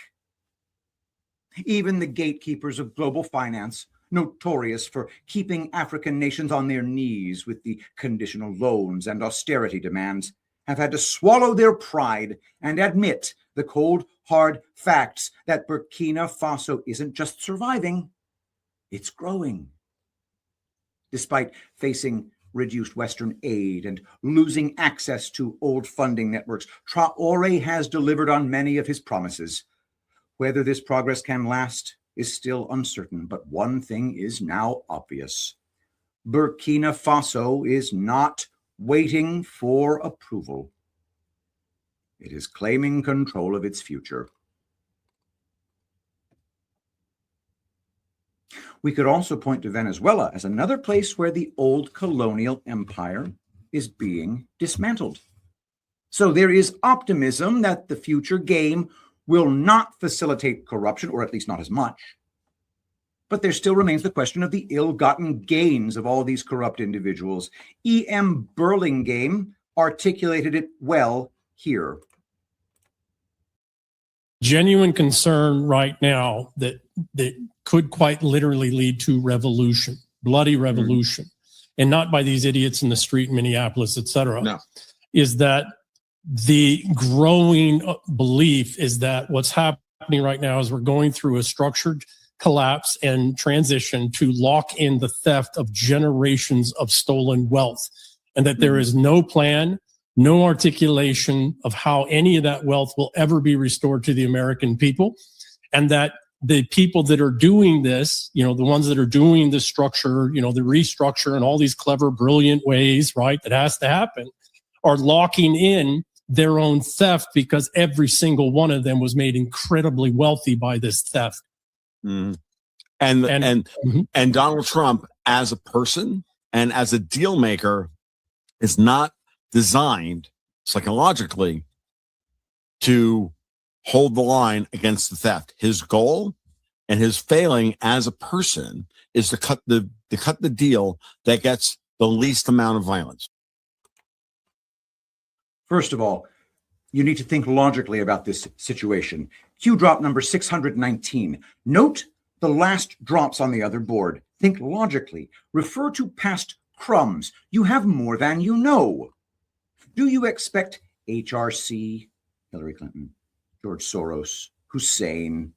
Even the gatekeepers of global finance, notorious for keeping African nations on their knees with the conditional loans and austerity demands, have had to swallow their pride and admit the cold, hard facts that Burkina Faso isn't just surviving, it's growing. Despite facing reduced Western aid and losing access to old funding networks, Traore has delivered on many of his promises. Whether this progress can last is still uncertain, but one thing is now obvious. Burkina Faso is not waiting for approval. It is claiming control of its future. We could also point to Venezuela as another place where the old colonial empire is being dismantled. So there is optimism that the future game will not facilitate corruption, or at least not as much. But there still remains the question of the ill-gotten gains of all these corrupt individuals. E.M. Burlingame articulated it well here. Genuine concern right now that could quite literally lead to revolution, bloody revolution, and not by these idiots in the street in Minneapolis, et cetera, No. is that the growing belief is that what's happening right now is we're going through a structured collapse and transition to lock in the theft of generations of stolen wealth, and that there is no plan, no articulation of how any of that wealth will ever be restored to the American people, and that the people that are doing this, the ones that are doing the structure, the restructure and all these clever, brilliant ways, right, that has to happen, are locking in their own theft because every single one of them was made incredibly wealthy by this theft. Mm. And Donald Trump as a person and as a deal maker is not designed psychologically to hold the line against the theft. His goal and his failing as a person is to cut the deal that gets the least amount of violence. First of all, you need to think logically about this situation. Cue drop number 619. Note the last drops on the other board. Think logically. Refer to past crumbs. You have more than you know. Do you expect HRC, Hillary Clinton, George Soros, Hussein,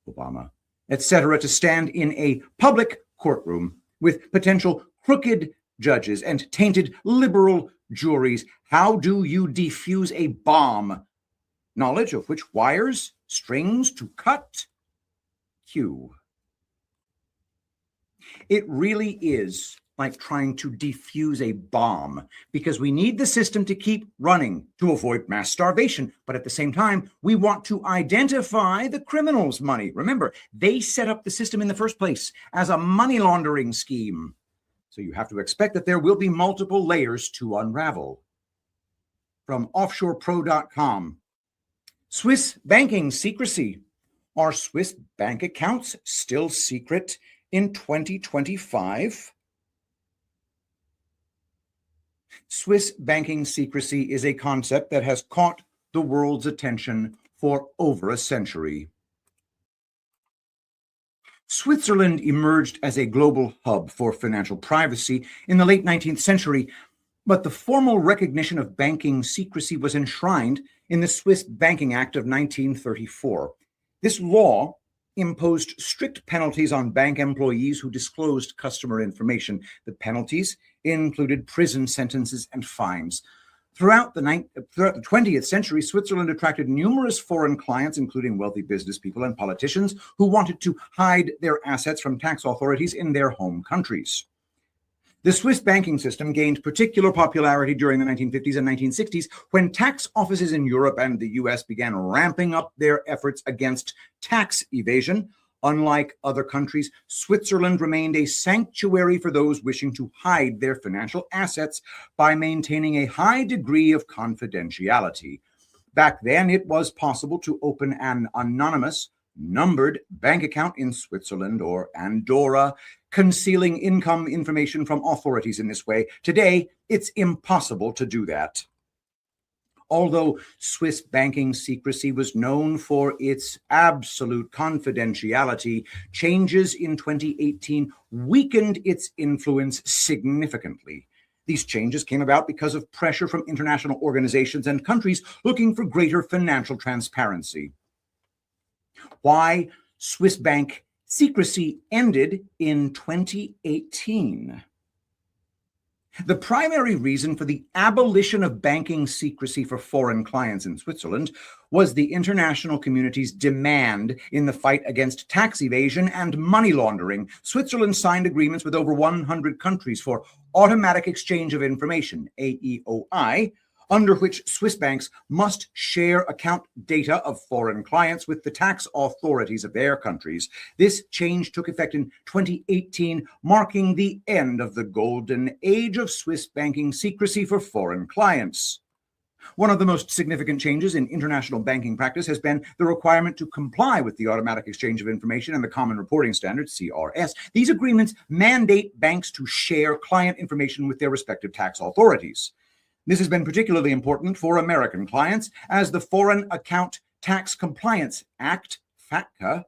Obama, etc., to stand in a public courtroom with potential crooked judges and tainted liberal juries? How do you defuse a bomb? Knowledge of which wires, strings to cut? Q. It really is like trying to defuse a bomb, because we need the system to keep running to avoid mass starvation. But at the same time, we want to identify the criminals' money. Remember, they set up the system in the first place as a money laundering scheme. So you have to expect that there will be multiple layers to unravel. From offshorepro.com, Swiss banking secrecy. Are Swiss bank accounts still secret in 2025? Swiss banking secrecy is a concept that has caught the world's attention for over a century. Switzerland emerged as a global hub for financial privacy in the late 19th century, but the formal recognition of banking secrecy was enshrined in the Swiss Banking Act of 1934. This law imposed strict penalties on bank employees who disclosed customer information. The penalties included prison sentences and fines. Throughout the 20th century, Switzerland attracted numerous foreign clients, including wealthy business people and politicians who wanted to hide their assets from tax authorities in their home countries. The Swiss banking system gained particular popularity during the 1950s and 1960s when tax offices in Europe and the US began ramping up their efforts against tax evasion. Unlike other countries, Switzerland remained a sanctuary for those wishing to hide their financial assets by maintaining a high degree of confidentiality. Back then, it was possible to open an anonymous, numbered bank account in Switzerland or Andorra, concealing income information from authorities in this way. Today, it's impossible to do that. Although Swiss banking secrecy was known for its absolute confidentiality, changes in 2018 weakened its influence significantly. These changes came about because of pressure from international organizations and countries looking for greater financial transparency. Why Swiss bank secrecy ended in 2018. The primary reason for the abolition of banking secrecy for foreign clients in Switzerland was the international community's demand in the fight against tax evasion and money laundering. Switzerland signed agreements with over 100 countries for automatic exchange of information, AEOI, under which Swiss banks must share account data of foreign clients with the tax authorities of their countries. This change took effect in 2018, marking the end of the golden age of Swiss banking secrecy for foreign clients. One of the most significant changes in international banking practice has been the requirement to comply with the Automatic Exchange of Information and the Common Reporting Standards, CRS. These agreements mandate banks to share client information with their respective tax authorities. This has been particularly important for American clients, as the Foreign Account Tax Compliance Act, FATCA,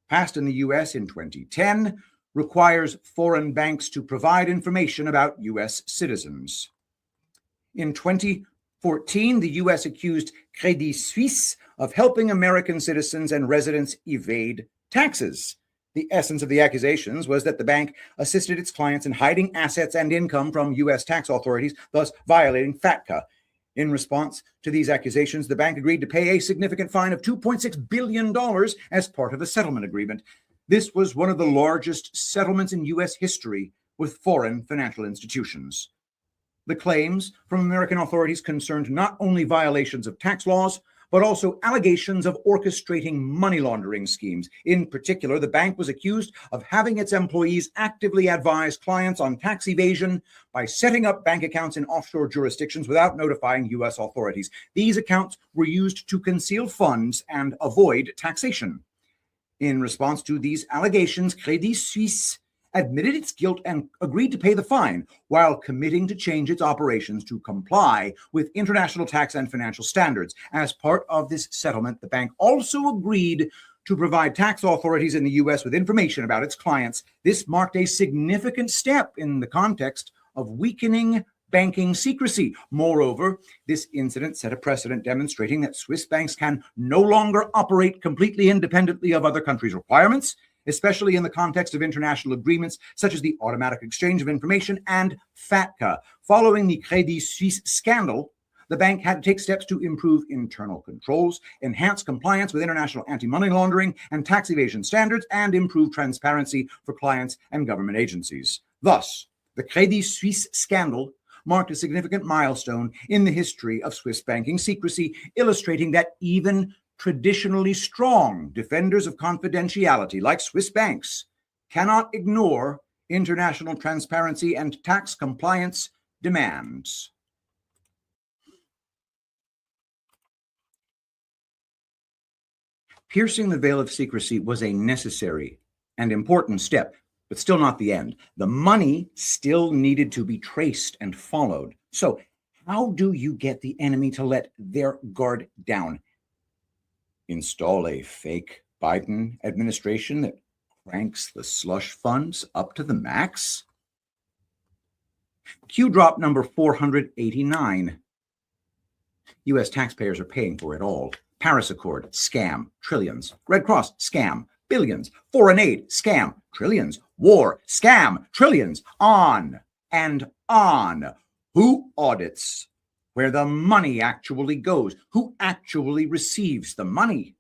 passed in the U.S. in 2010, requires foreign banks to provide information about U.S. citizens. In 2014, the U.S. accused Credit Suisse of helping American citizens and residents evade taxes. The essence of the accusations was that the bank assisted its clients in hiding assets and income from U.S. tax authorities, thus violating FATCA. In response to these accusations, the bank agreed to pay a significant fine of $2.6 billion as part of a settlement agreement. This was one of the largest settlements in U.S. history with foreign financial institutions. The claims from American authorities concerned not only violations of tax laws, but also allegations of orchestrating money laundering schemes. In particular, the bank was accused of having its employees actively advise clients on tax evasion by setting up bank accounts in offshore jurisdictions without notifying U.S. authorities. These accounts were used to conceal funds and avoid taxation. In response to these allegations, Credit Suisse admitted its guilt and agreed to pay the fine, while committing to change its operations to comply with international tax and financial standards. As part of this settlement, the bank also agreed to provide tax authorities in the U.S. with information about its clients. This marked a significant step in the context of weakening banking secrecy. Moreover, this incident set a precedent demonstrating that Swiss banks can no longer operate completely independently of other countries' requirements, especially in the context of international agreements such as the Automatic Exchange of Information and FATCA. Following the Credit Suisse scandal, the bank had to take steps to improve internal controls, enhance compliance with international anti-money laundering and tax evasion standards, and improve transparency for clients and government agencies. Thus, the Credit Suisse scandal marked a significant milestone in the history of Swiss banking secrecy, illustrating that even traditionally strong defenders of confidentiality, like Swiss banks, cannot ignore international transparency and tax compliance demands. Piercing the veil of secrecy was a necessary and important step, but still not the end. The money still needed to be traced and followed. So, how do you get the enemy to let their guard down? Install a fake Biden administration that cranks the slush funds up to the max? Q drop number 489. U.S. taxpayers are paying for it all. Paris Accord, scam, trillions. Red Cross, scam, billions. Foreign aid, scam, trillions. War, scam, trillions. On and on. Who audits where the money actually goes? Who actually receives the money?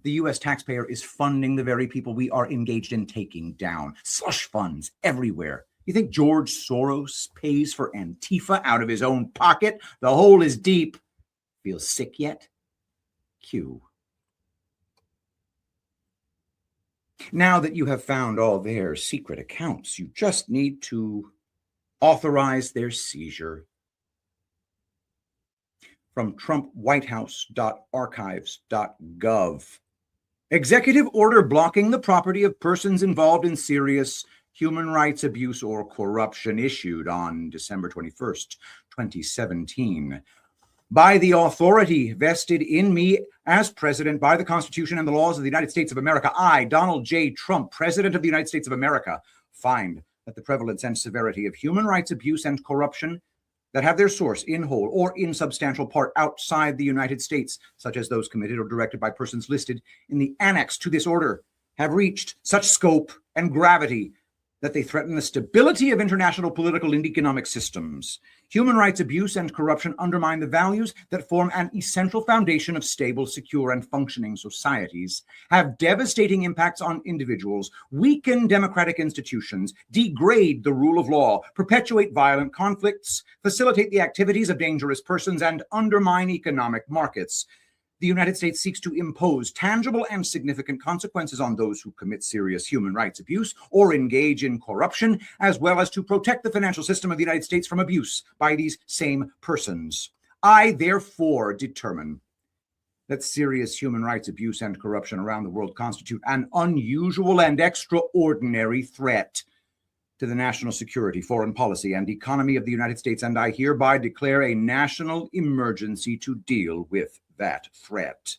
The U.S. taxpayer is funding the very people we are engaged in taking down. Slush funds everywhere. You think George Soros pays for Antifa out of his own pocket? The hole is deep. Feel sick yet? Q. Now that you have found all their secret accounts, you just need to authorize their seizure. from TrumpWhiteHouse.archives.gov. Executive order blocking the property of persons involved in serious human rights abuse or corruption issued on December 21st, 2017. By the authority vested in me as president by the Constitution and the laws of the United States of America, I, Donald J. Trump, President of the United States of America, find that the prevalence and severity of human rights abuse and corruption that have their source in whole or in substantial part outside the United States, such as those committed or directed by persons listed in the annex to this order, have reached such scope and gravity that they threaten the stability of international political and economic systems. Human rights abuse and corruption undermine the values that form an essential foundation of stable, secure, and functioning societies, have devastating impacts on individuals, weaken democratic institutions, degrade the rule of law, perpetuate violent conflicts, facilitate the activities of dangerous persons, and undermine economic markets. The United States seeks to impose tangible and significant consequences on those who commit serious human rights abuse or engage in corruption, as well as to protect the financial system of the United States from abuse by these same persons. I, therefore, determine that serious human rights abuse and corruption around the world constitute an unusual and extraordinary threat to the national security, foreign policy, and economy of the United States, and I hereby declare a national emergency to deal with that threat.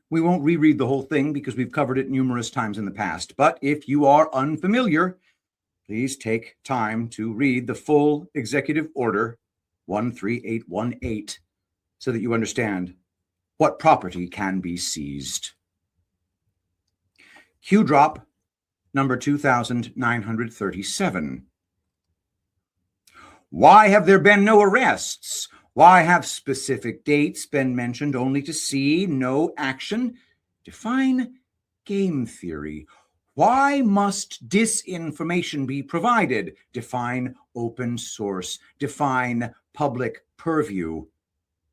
We won't reread the whole thing because we've covered it numerous times in the past, but if you are unfamiliar, please take time to read the full Executive Order 13818 so that you understand what property can be seized. Q drop number 2937. Why have there been no arrests? Why have specific dates been mentioned only to see no action? Define game theory. Why must disinformation be provided? Define open source. Define public purview.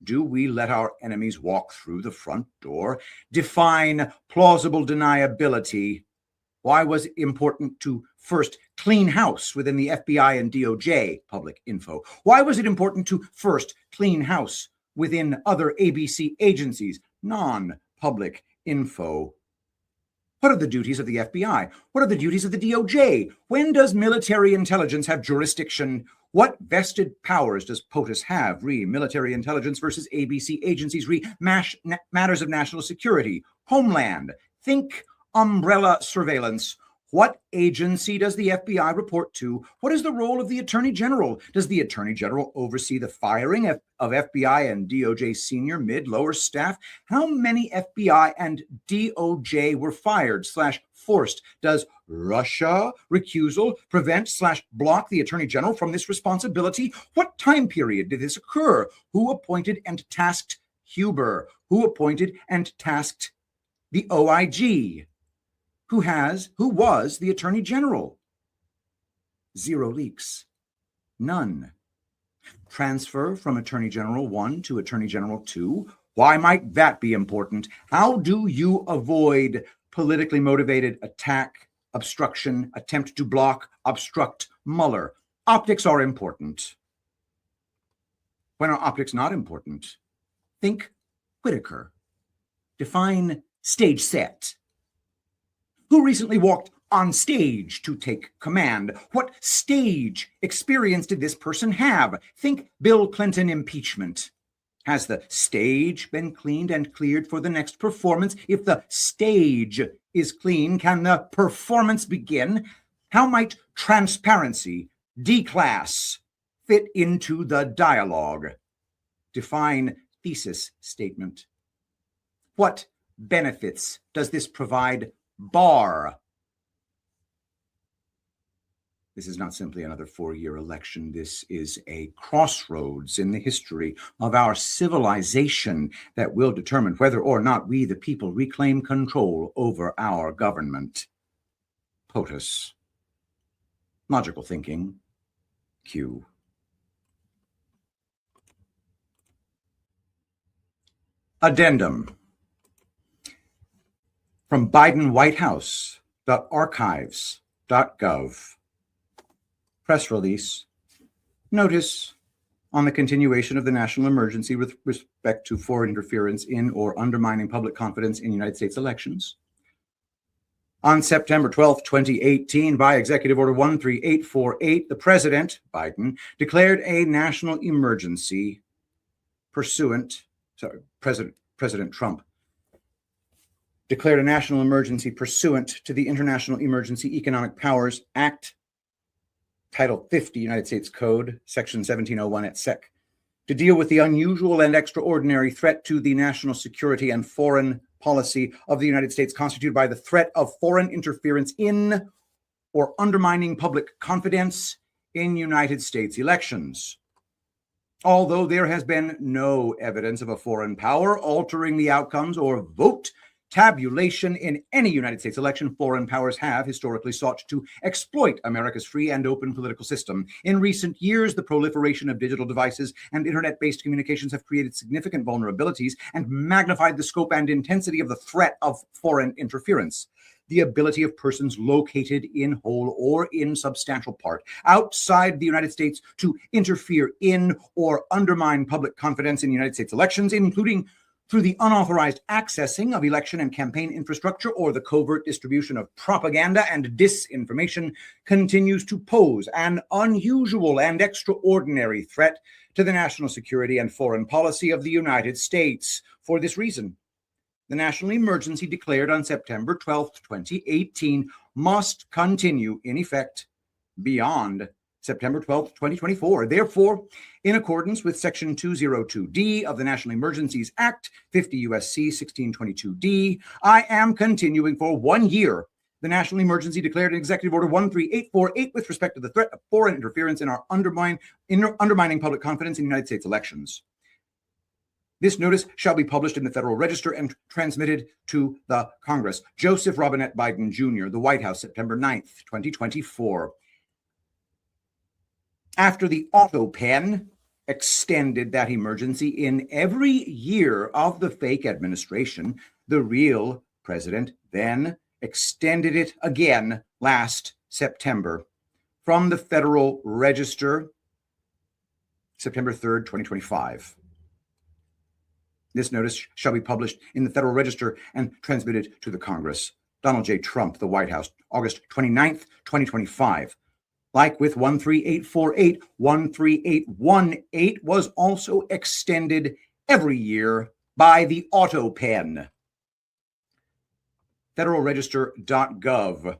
Do we let our enemies walk through the front door? Define plausible deniability. Why was it important to first clean house within the FBI and DOJ public info? Why was it important to first clean house within other ABC agencies, non-public info? What are the duties of the FBI? What are the duties of the DOJ? When does military intelligence have jurisdiction? What vested powers does POTUS have? Military intelligence versus ABC agencies. Matters of national security. Homeland. Think umbrella surveillance. What agency does the FBI report to? What is the role of the Attorney General? Does the Attorney General oversee the firing of FBI and DOJ senior, mid, lower staff? How many FBI and DOJ were fired / forced? Does Russia recusal prevent / block the Attorney General from this responsibility? What time period did this occur? Who appointed and tasked Huber? Who appointed and tasked the OIG? Who was the Attorney General? Zero leaks. None. Transfer from Attorney General 1 to Attorney General 2. Why might that be important? How do you avoid politically motivated attack, obstruction, attempt to block, obstruct Mueller? Optics are important. When are optics not important? Think Whitaker. Define stage set. Who recently walked on stage to take command? What stage experience did this person have? Think Bill Clinton impeachment. Has the stage been cleaned and cleared for the next performance? If the stage is clean, can the performance begin? How might transparency, D-class, fit into the dialogue? Define thesis statement. What benefits does this provide? Bar. This is not simply another 4-year election. This is a crossroads in the history of our civilization that will determine whether or not we, the people, reclaim control over our government. POTUS. Logical thinking. Q. Addendum. From BidenWhiteHouse.archives.gov. Press release. Notice on the continuation of the national emergency with respect to foreign interference in or undermining public confidence in United States elections. On September 12, 2018, by Executive Order 13848, the President, Biden, declared a national emergency President Trump declared a national emergency pursuant to the International Emergency Economic Powers Act, Title 50, United States Code, Section 1701 et sec, to deal with the unusual and extraordinary threat to the national security and foreign policy of the United States constituted by the threat of foreign interference in or undermining public confidence in United States elections. Although there has been no evidence of a foreign power altering the outcomes or vote tabulation in any United States election, foreign powers have historically sought to exploit America's free and open political system. In recent years, the proliferation of digital devices and internet-based communications have created significant vulnerabilities and magnified the scope and intensity of the threat of foreign interference. The ability of persons located in whole or in substantial part outside the United States to interfere in or undermine public confidence in United States elections, including through the unauthorized accessing of election and campaign infrastructure or the covert distribution of propaganda and disinformation, continues to pose an unusual and extraordinary threat to the national security and foreign policy of the United States. For this reason, the national emergency declared on September 12, 2018, must continue in effect beyond September 12, 2024. Therefore, in accordance with Section 202D of the National Emergencies Act, 50 U.S.C. 1622D, I am continuing for 1 year the national emergency declared in Executive Order 13848 with respect to the threat of foreign interference in our undermining public confidence in United States elections. This notice shall be published in the Federal Register and transmitted to the Congress. Joseph Robinette Biden Jr., the White House, September 9th, 2024. After the auto pen extended that emergency in every year of the fake administration, the real president then extended it again last September. From the Federal Register, September 3rd, 2025. This notice shall be published in the Federal Register and transmitted to the Congress. Donald J. Trump, the White House, August 29th, 2025. Like with 13848, 13818 was also extended every year by the auto pen. Federalregister.gov.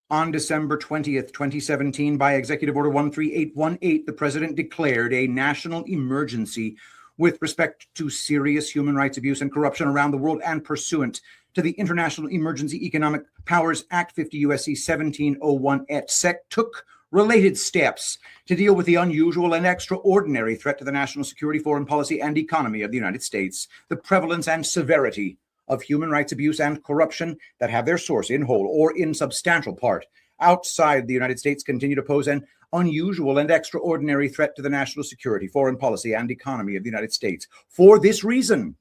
On December 20th, 2017, by Executive Order 13818, the President declared a national emergency with respect to serious human rights abuse and corruption around the world and pursuant to the International Emergency Economic Powers Act, 50 U.S.C. 1701 et sec, took related steps to deal with the unusual and extraordinary threat to the national security, foreign policy, and economy of the United States. The prevalence and severity of human rights abuse and corruption that have their source in whole or in substantial part outside the United States continue to pose an unusual and extraordinary threat to the national security, foreign policy, and economy of the United States. For this reason,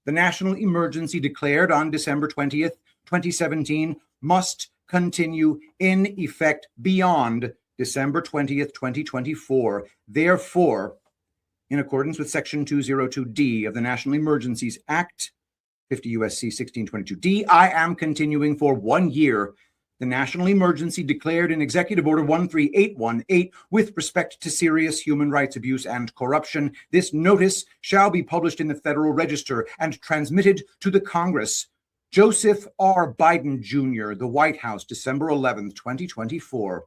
the national emergency declared on December 20th, 2017 must continue in effect beyond December 20th, 2024. Therefore, in accordance with Section 202D of the National Emergencies Act, 50 U.S.C. 1622D, I am continuing for 1 year the national emergency declared in Executive Order 13818 with respect to serious human rights abuse and corruption. This notice shall be published in the Federal Register and transmitted to the Congress. Joseph R. Biden Jr., the White House, December 11th, 2024.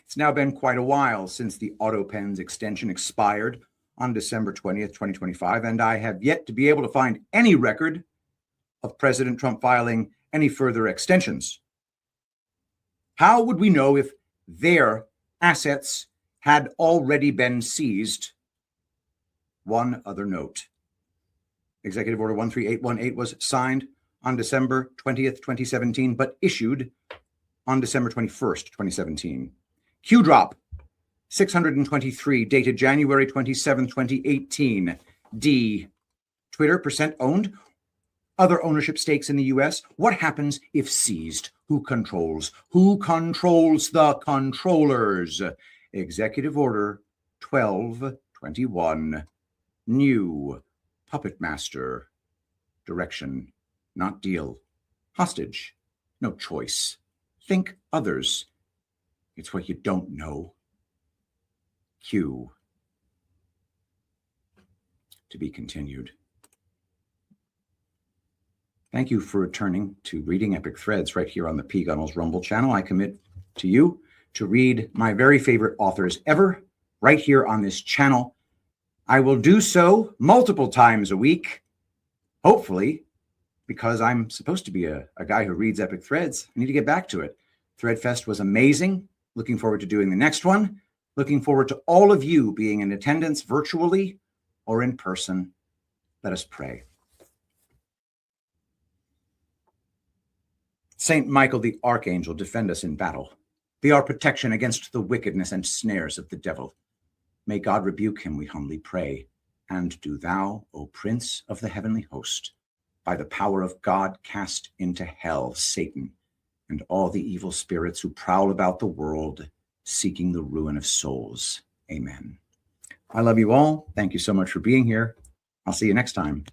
It's now been quite a while since the AutoPen's extension expired on December 20th, 2025, and I have yet to be able to find any record of President Trump filing any further extensions. How would we know if their assets had already been seized? One other note. Executive Order 13818 was signed on December 20th, 2017, but issued on December 21st, 2017. Q drop 623, dated January 27, 2018. D. Twitter, percent owned other ownership stakes in the US? What happens if seized? Who controls? Who controls the controllers? Executive Order 1221. New Puppet Master. Direction, not deal. Hostage, no choice. Think others. It's what you don't know. Q. To be continued. Thank you for returning to Reading Epic Threads right here on the P. Gunnels Rumble channel. I commit to you to read my very favorite authors ever right here on this channel. I will do so multiple times a week, hopefully, because I'm supposed to be a guy who reads Epic Threads. I need to get back to it. Threadfest was amazing. Looking forward to doing the next one. Looking forward to all of you being in attendance virtually or in person. Let us pray. Saint Michael the Archangel, defend us in battle. Be our protection against the wickedness and snares of the devil. May God rebuke him, we humbly pray. And do thou, O Prince of the heavenly host, by the power of God cast into hell Satan and all the evil spirits who prowl about the world, seeking the ruin of souls. Amen. I love you all. Thank you so much for being here. I'll see you next time.